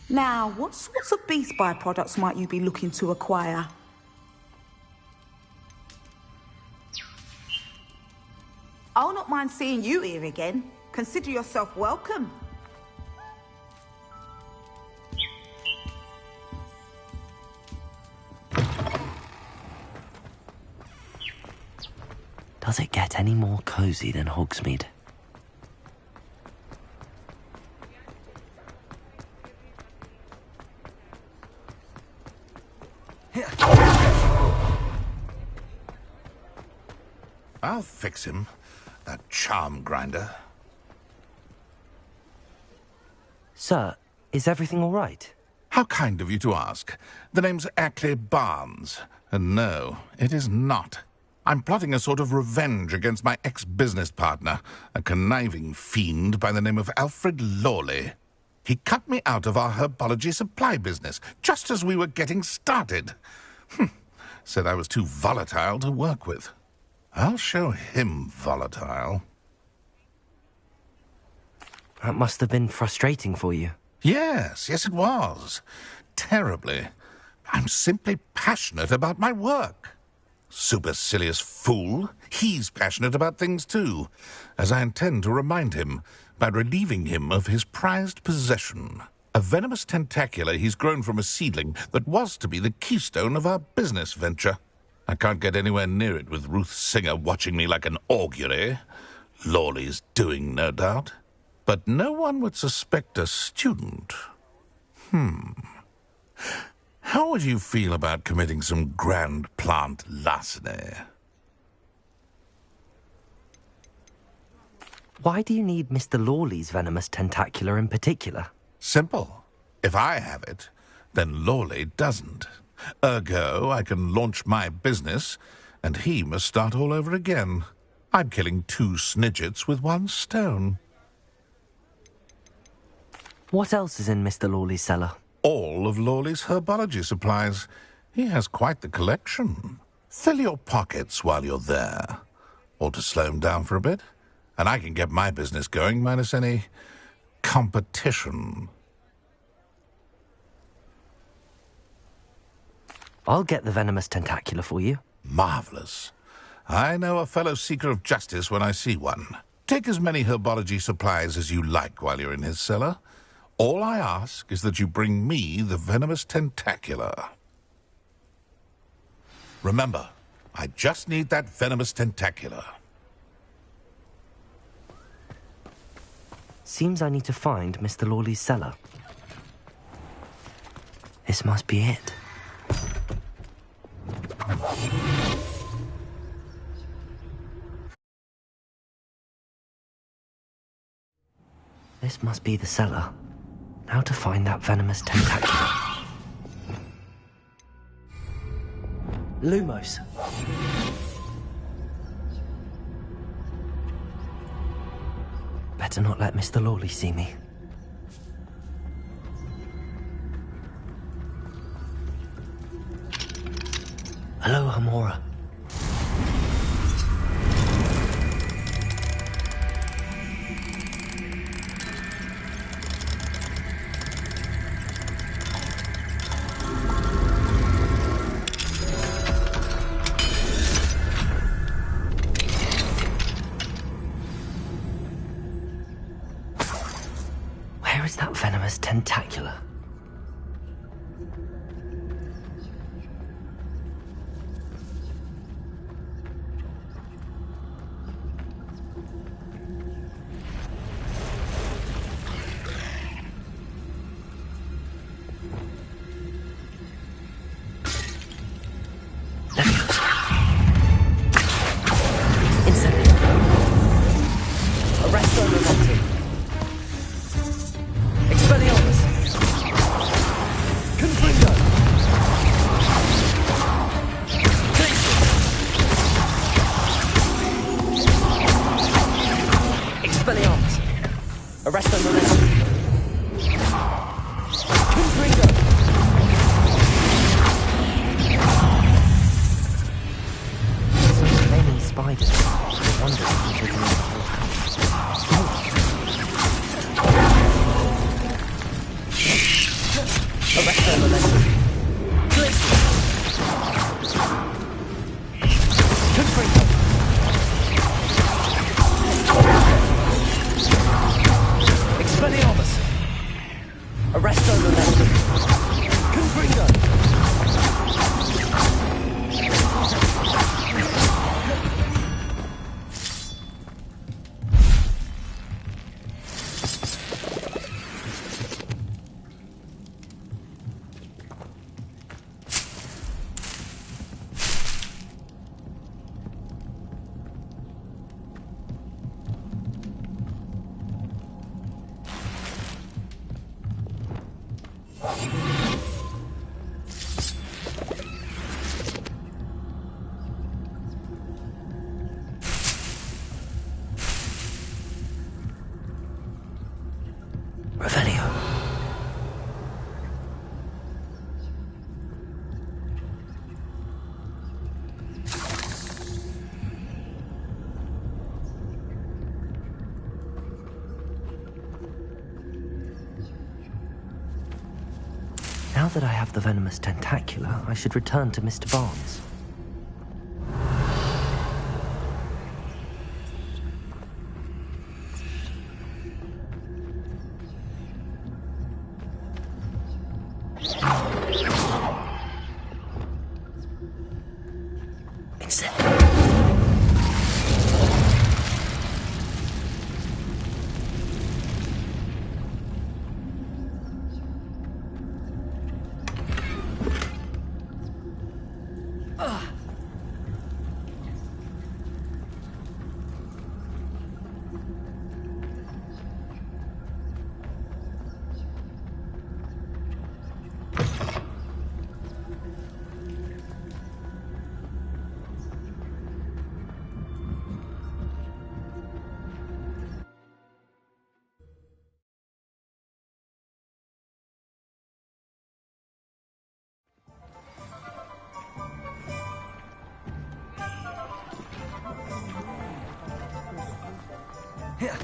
Speaker 14: Now, what sorts of beast byproducts might you be looking to acquire? I'll not mind seeing you here again. Consider yourself welcome.
Speaker 2: Does it get any more cozy than Hogsmeade?
Speaker 15: I'll fix him, that charm grinder.
Speaker 2: Sir, is everything all right?
Speaker 15: How kind of you to ask. The name's Ackley Barnes, and no, it is not. I'm plotting a sort of revenge against my ex-business partner, a conniving fiend by the name of Alfred Lawley. He cut me out of our herbology supply business, just as we were getting started. Said I was too volatile to work with. I'll show him volatile.
Speaker 2: That must have been frustrating for you.
Speaker 15: Yes, it was. Terribly. I'm simply passionate about my work. Supercilious fool. He's passionate about things too, as I intend to remind him by relieving him of his prized possession. A venomous tentacula he's grown from a seedling that was to be the keystone of our business venture. I can't get anywhere near it with Ruth Singer watching me like an augury. Lawley's doing, no doubt. But no one would suspect a student. How would you feel about committing some grand plant larceny?
Speaker 2: Why do you need Mr. Lawley's venomous tentacula in particular?
Speaker 15: Simple. If I have it, then Lawley doesn't. Ergo, I can launch my business, and he must start all over again. I'm killing 2 snidgets with 1 stone.
Speaker 2: What else is in Mr. Lawley's cellar?
Speaker 15: All of Lawley's herbology supplies. He has quite the collection. Fill your pockets while you're there. Or to slow him down for a bit, and I can get my business going minus any competition.
Speaker 2: I'll get the venomous tentacula for you.
Speaker 15: Marvelous. I know a fellow seeker of justice when I see one. Take as many herbology supplies as you like while you're in his cellar. All I ask is that you bring me the venomous tentacula. Remember, I just need that venomous tentacula.
Speaker 2: Seems I need to find Mr. Lawley's cellar. This must be it. This must be the cellar. How to find that venomous tentacula. Lumos. Better not let Mr. Lawley see me. Hello, Hamora. Where is that venomous tentacula? Now that I have the venomous tentacula, I should return to Mr. Barnes.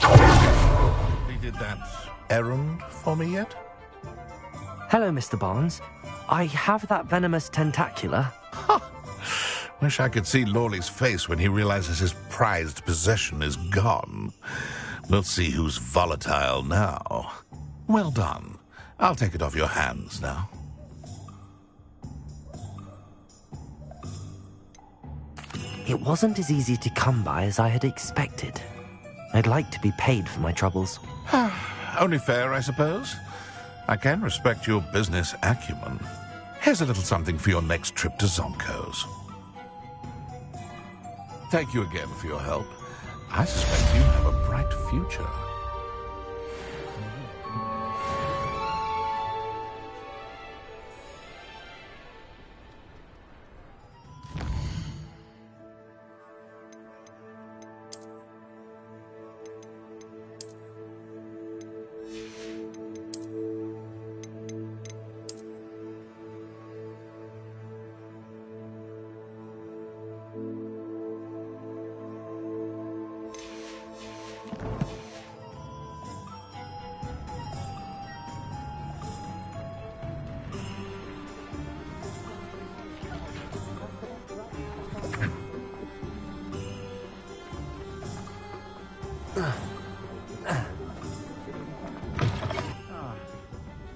Speaker 15: Completed that errand for me yet?
Speaker 2: Hello, Mr. Barnes. I have that venomous tentacula.
Speaker 15: Wish I could see Lawley's face when he realizes his prized possession is gone. We'll see who's volatile now. Well done. I'll take it off your hands now.
Speaker 2: It wasn't as easy to come by as I had expected. I'd like to be paid for my troubles.
Speaker 15: Only fair, I suppose. I can respect your business acumen. Here's a little something for your next trip to Zonko's. Thank you again for your help. I suspect you have a bright future.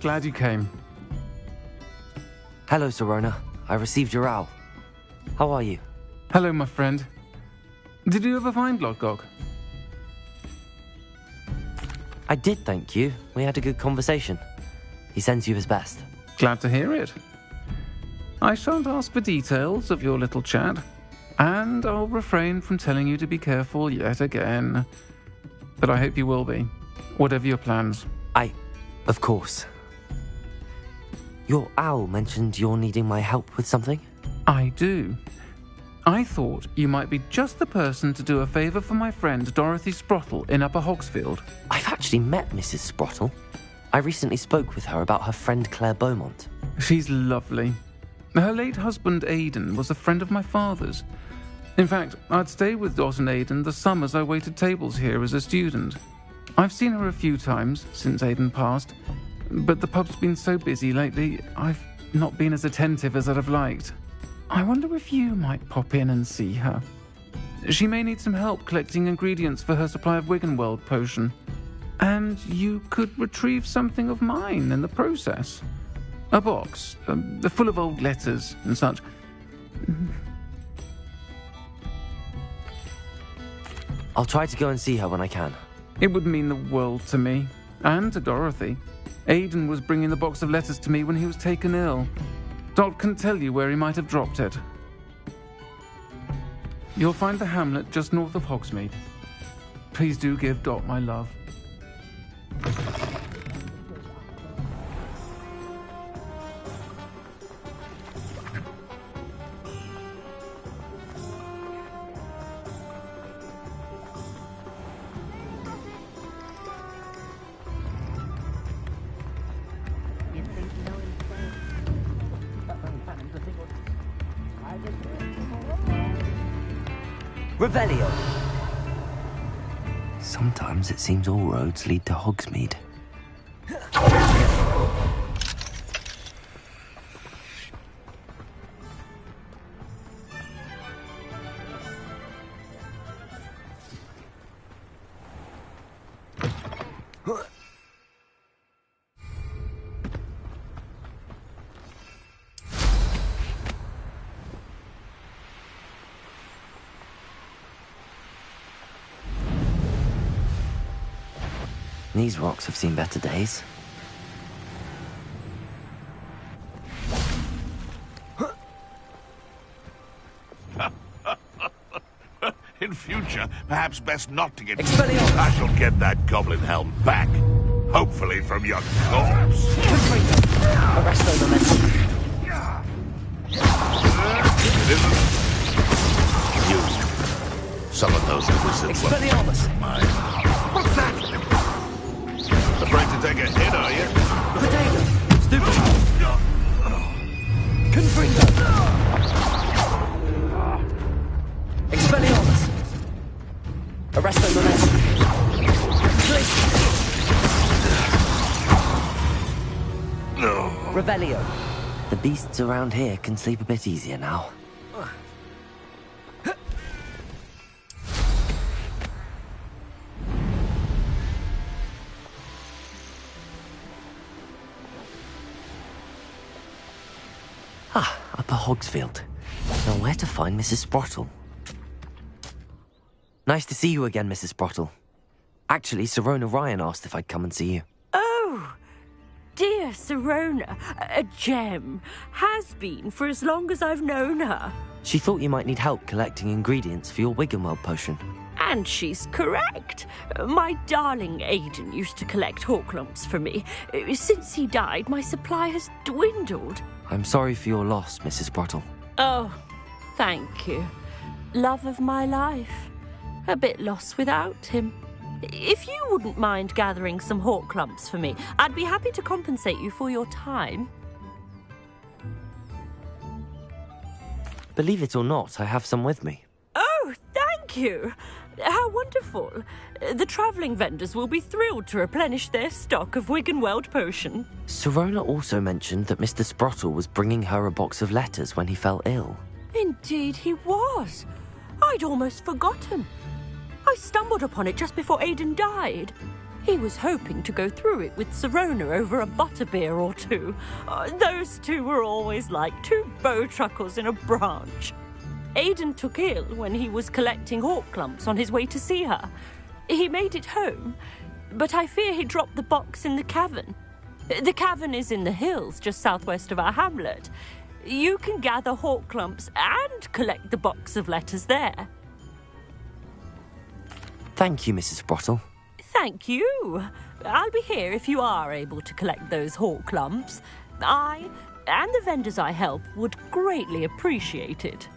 Speaker 1: Glad you came.
Speaker 2: Hello, Serona. I received your owl. How are you?
Speaker 1: Hello, my friend. Did you ever find Lodgok?
Speaker 2: I did, thank you. We had a good conversation. He sends you his best.
Speaker 1: Glad to hear it. I shan't ask for details of your little chat, and I'll refrain from telling you to be careful yet again. But I hope you will be, whatever your plans.
Speaker 2: Of course. Your owl mentioned you're needing my help with something?
Speaker 1: I do. I thought you might be just the person to do a favour for my friend Dorothy Sprottle in Upper Hogsfield.
Speaker 2: I've actually met Mrs. Sprottle. I recently spoke with her about her friend Claire Beaumont.
Speaker 1: She's lovely. Her late husband Aidan was a friend of my father's. In fact, I'd stayed with Dot and Aidan the summers I waited tables here as a student. I've seen her a few times since Aidan passed, but the pub's been so busy lately, I've not been as attentive as I'd have liked. I wonder if you might pop in and see her. She may need some help collecting ingredients for her supply of Wiggenweld potion. And you could retrieve something of mine in the process. A box, full of old letters and such.
Speaker 2: I'll try to go and see her when I can.
Speaker 1: It would mean the world to me, and to Dorothy. Aidan was bringing the box of letters to me when he was taken ill. Dot can tell you where he might have dropped it. You'll find the hamlet just north of Hogsmeade. Please do give Dot my love.
Speaker 2: Revelio! Sometimes it seems all roads lead to Hogsmeade. these rocks have seen better days.
Speaker 15: In future, perhaps best not to get...
Speaker 2: Expelliarmus!
Speaker 15: I shall get that goblin helm back. Hopefully from your corpse.
Speaker 2: Arresto momentum.
Speaker 15: It isn't. You. Summon those wizards.
Speaker 2: Expelliarmus!
Speaker 15: Mine. What's that? Afraid to take a hit, are you?
Speaker 2: Potato! Stupid! Confringo! Expelliarmus! Arresto momentum.
Speaker 15: No.
Speaker 2: Revelio. The beasts around here can sleep a bit easier now. Upper Hogsfield. Now where to find Mrs. Sprottle? Nice to see you again, Mrs. Sprottle. Actually, Sirona Ryan asked if I'd come and see you.
Speaker 16: Oh, dear Sirona, a gem. Has been for as long as I've known her.
Speaker 2: She thought you might need help collecting ingredients for your Wiggenweld potion.
Speaker 16: And she's correct. My darling Aidan used to collect hawk lumps for me. Since he died, my supply has dwindled.
Speaker 2: I'm sorry for your loss, Mrs. Sprottle.
Speaker 16: Oh, thank you. Love of my life. A bit lost without him. If you wouldn't mind gathering some hawk lumps for me, I'd be happy to compensate you for your time.
Speaker 2: Believe it or not, I have some with me.
Speaker 16: Oh, thank you. How wonderful. The travelling vendors will be thrilled to replenish their stock of Wiggenweld potion.
Speaker 2: Sirona also mentioned that Mr. Sprottle was bringing her a box of letters when he fell ill.
Speaker 16: Indeed he was. I'd almost forgotten. I stumbled upon it just before Aidan died. He was hoping to go through it with Sirona over a butterbeer or two. Those two were always like two bowtruckles in a branch. Aidan took ill when he was collecting hawk clumps on his way to see her. He made it home, but I fear he dropped the box in the cavern. The cavern is in the hills just southwest of our hamlet. You can gather hawk clumps and collect the box of letters there.
Speaker 2: Thank you, Mrs. Sprottle.
Speaker 16: Thank you. I'll be here if you are able to collect those hawk lumps. I and the vendors I help would greatly appreciate it.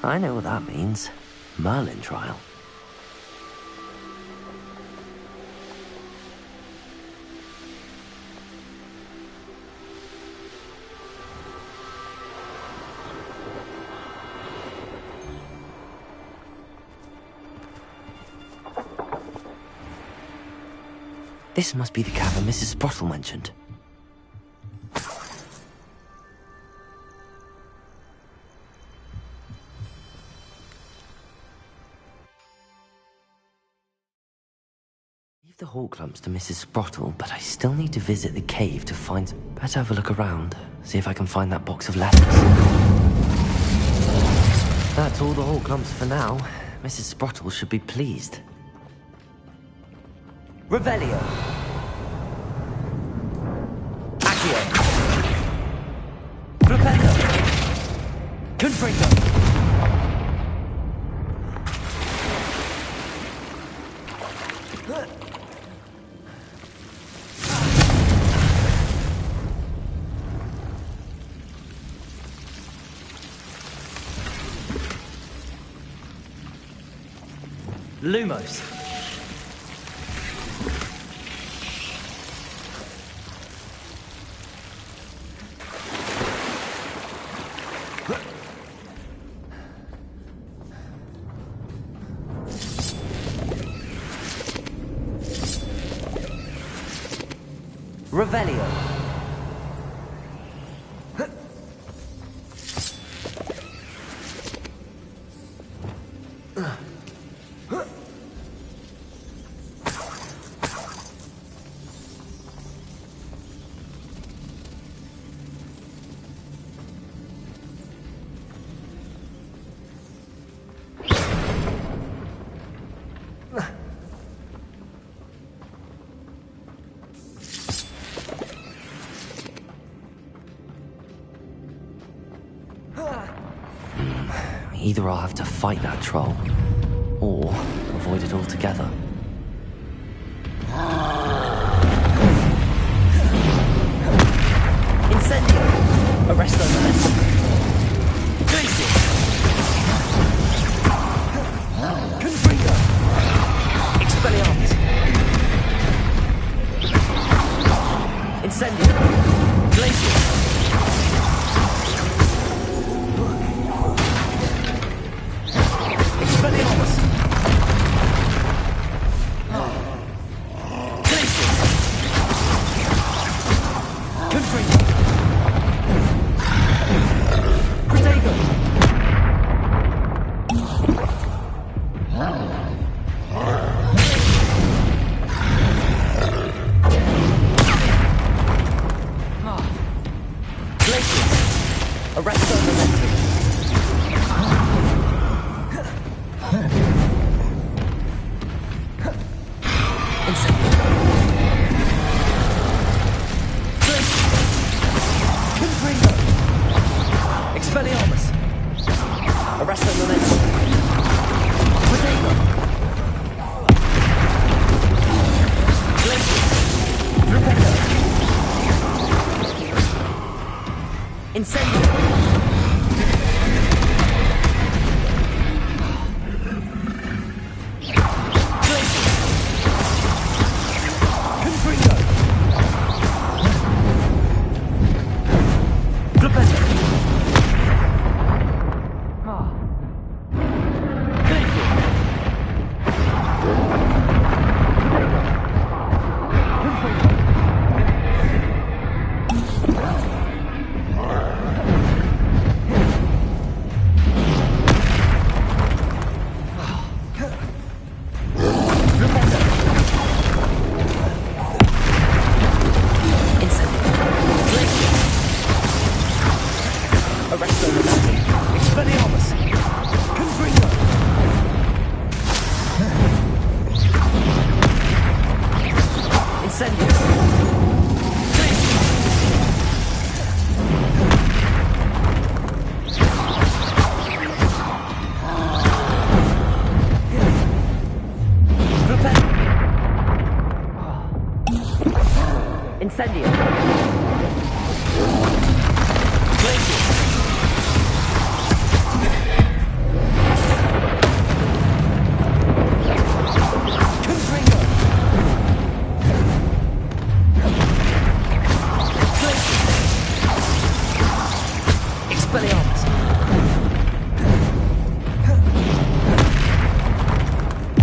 Speaker 2: I know what that means. Merlin trial. This must be the cavern Mrs. Sprottle mentioned. Leave the hawk lumps to Mrs. Sprottle, but I still need to visit the cave to find... Better have a look around, see if I can find that box of letters. That's all the hawk lumps for now. Mrs. Sprottle should be pleased. Revelio. Accio. Flipendo. Confringo. Lumos. Revelio. Either I'll have to fight that troll, or avoid it altogether. Incendio! Arresto momentum. Glacius! Confringo! Expelliarmus! Incendio! Glacius! Expelliarmus! Glacius! Confringo! Protego! Glacius! Arresto momentum. Incendio! Glacius! Confringo! Expelliarmus! Arresto momentum. Protego! Glacius! Rependo! Incendio! Glacius! Confringo! Rependo! Arresto momentum. Expelliarmus! Confringo! Incendio! Incendio! Glacius! Confringo! Glacius! Expelliarmus!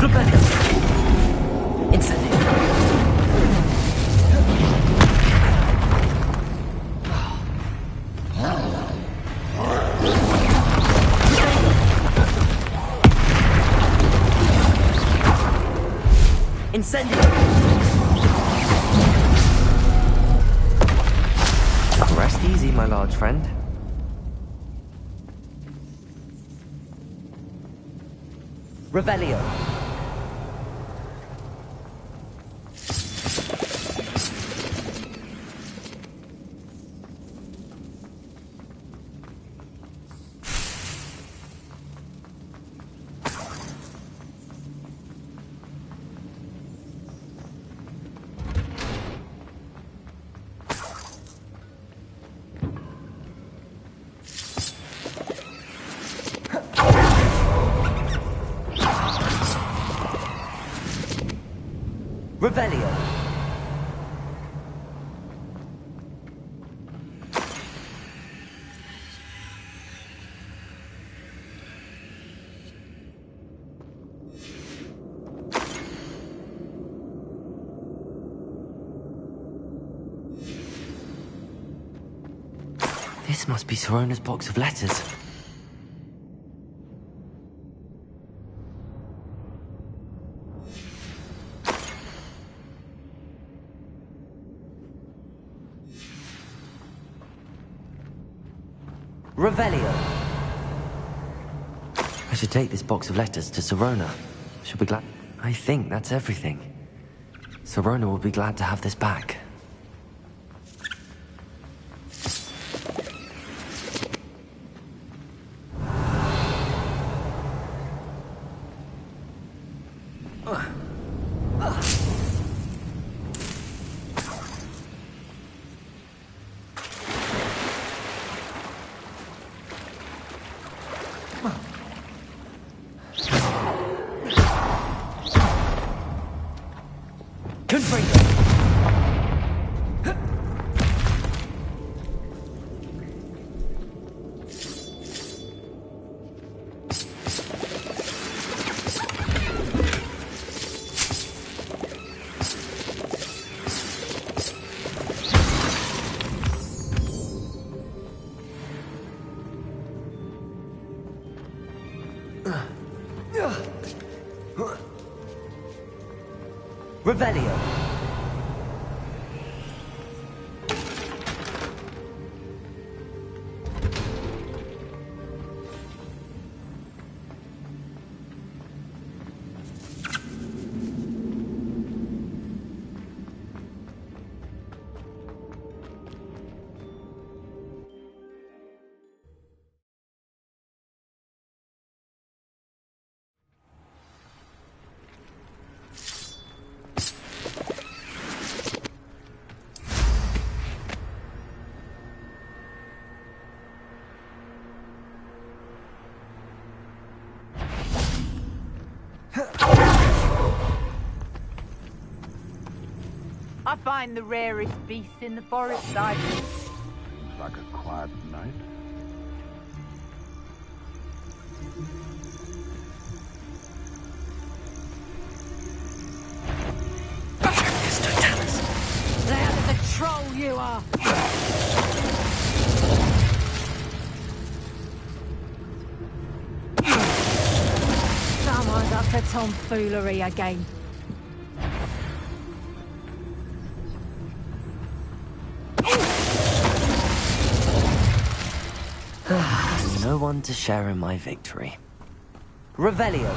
Speaker 2: Rependo! Incendio! Incendio! Rest easy, my large friend. Revelio. Revelio. This must be Sirona's box of letters. Revelio. I should take this box of letters to Sirona. She'll be glad. I think that's everything. Sirona will be glad to have this back. Revelio.
Speaker 17: I find the rarest beasts in the forest, I do.
Speaker 18: Seems like a quiet night.
Speaker 8: Loud as a troll you are! Someone's up to tomfoolery again.
Speaker 2: No one to share in my victory. Revelio.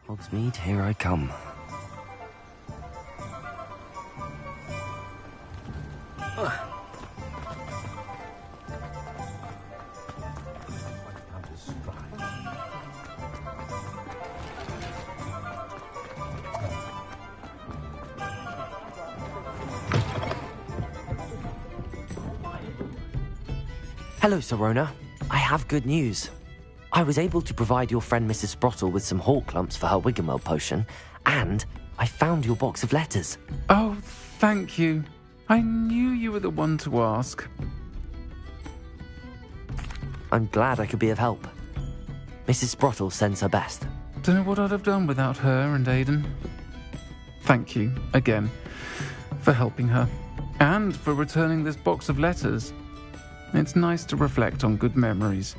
Speaker 2: Hogsmeade, here I come. Hello, Serona. I have good news. I was able to provide your friend Mrs. Sprottle with some hawk lumps for her Wiggenweld potion, and I found your box of letters.
Speaker 1: Oh, thank you. I knew you were the one to ask.
Speaker 2: I'm glad I could be of help. Mrs. Sprottle sends her best.
Speaker 1: Don't know what I'd have done without her and Aidan. Thank you, again, for helping her, and for returning this box of letters. It's nice to reflect on good memories.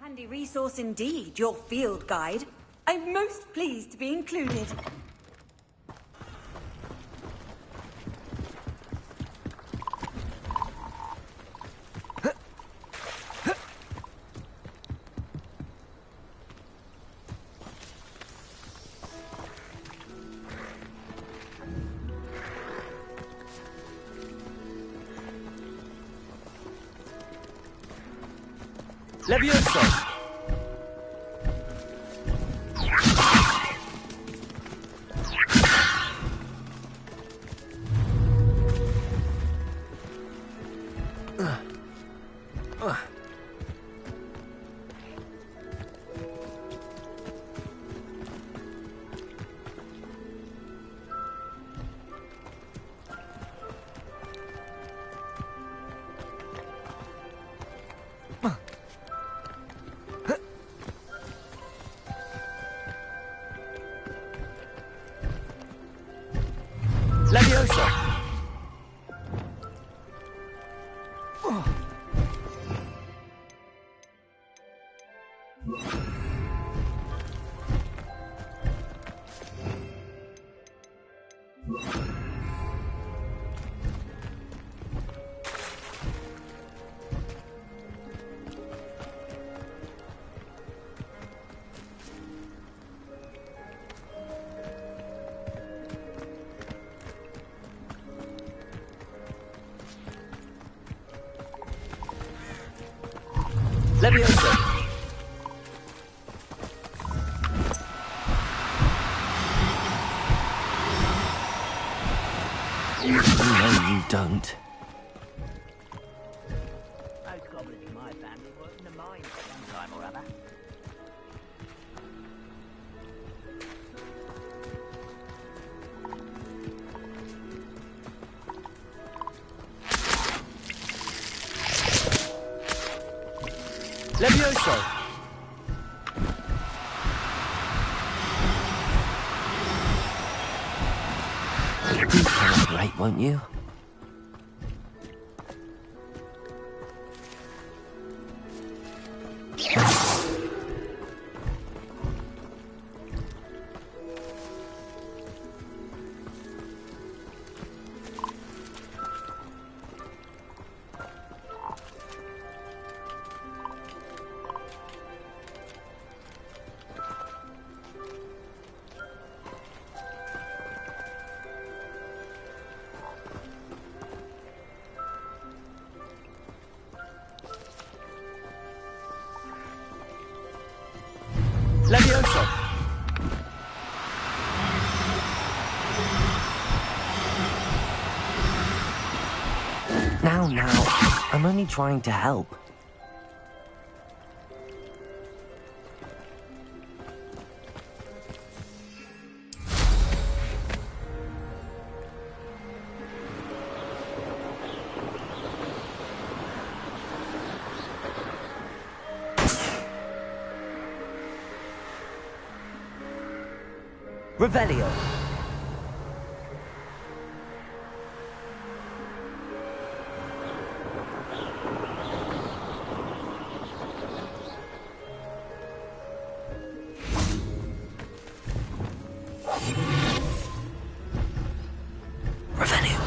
Speaker 9: Handy resource indeed, your field guide. I'm most pleased to be included.
Speaker 19: Levioso! Levioso! Levioso!
Speaker 2: No, you don't.
Speaker 4: Most goblins in my family worked in the mines at one time or other.
Speaker 19: Levioso!
Speaker 2: Do celebrate, won't you?
Speaker 19: Levioso!
Speaker 2: Now, I'm only trying to help.
Speaker 19: Revelio!
Speaker 2: Revelio.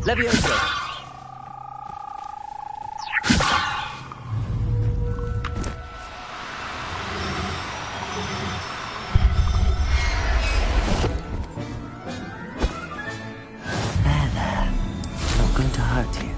Speaker 19: Levioso!
Speaker 2: Not going to hurt you.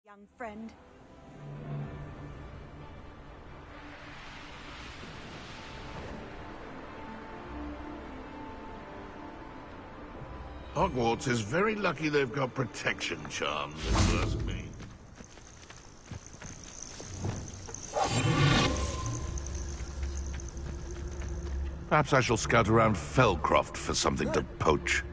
Speaker 9: Young friend.
Speaker 15: Hogwarts is very lucky they've got protection charms, if you ask me. Perhaps I shall scout around Felcroft for something to poach.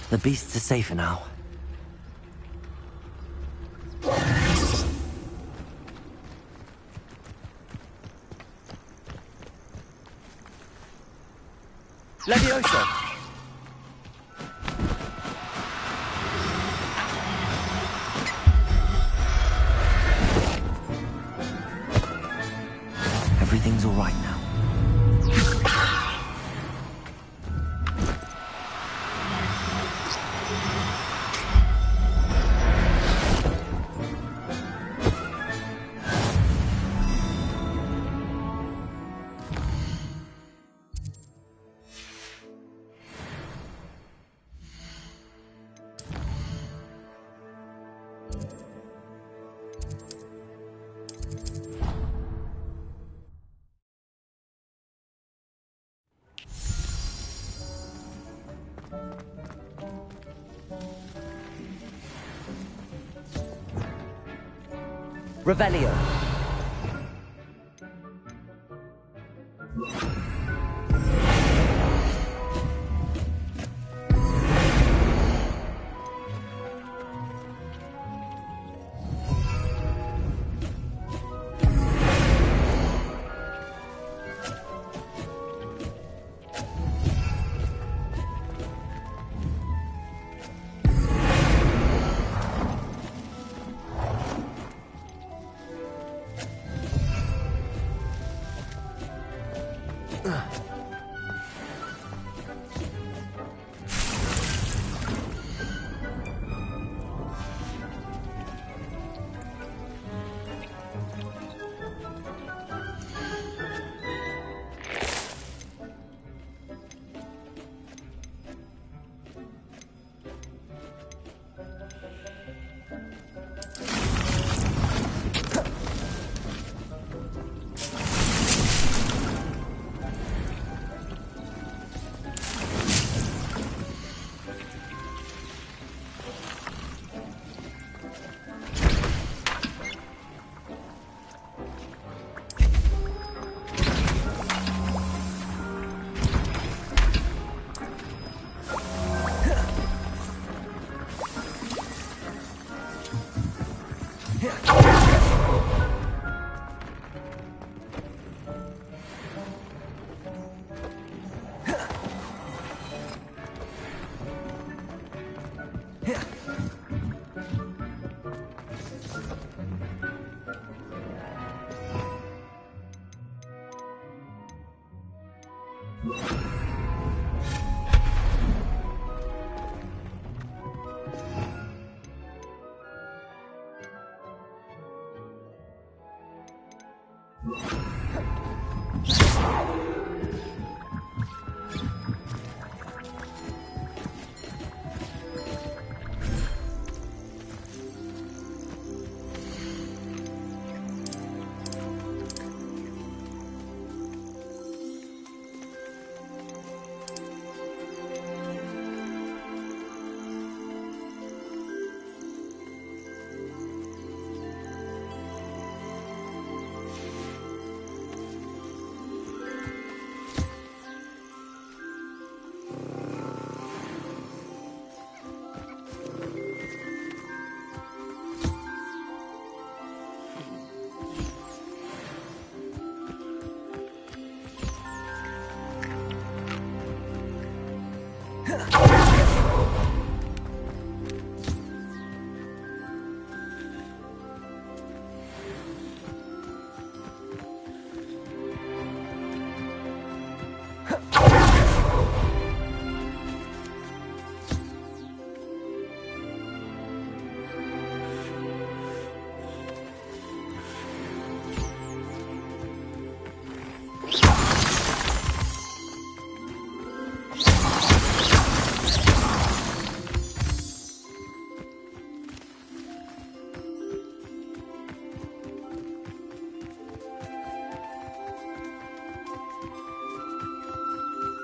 Speaker 2: The beasts are safer now.
Speaker 19: Levioso!
Speaker 2: Everything's all right now.
Speaker 19: Revelio.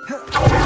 Speaker 20: Huh.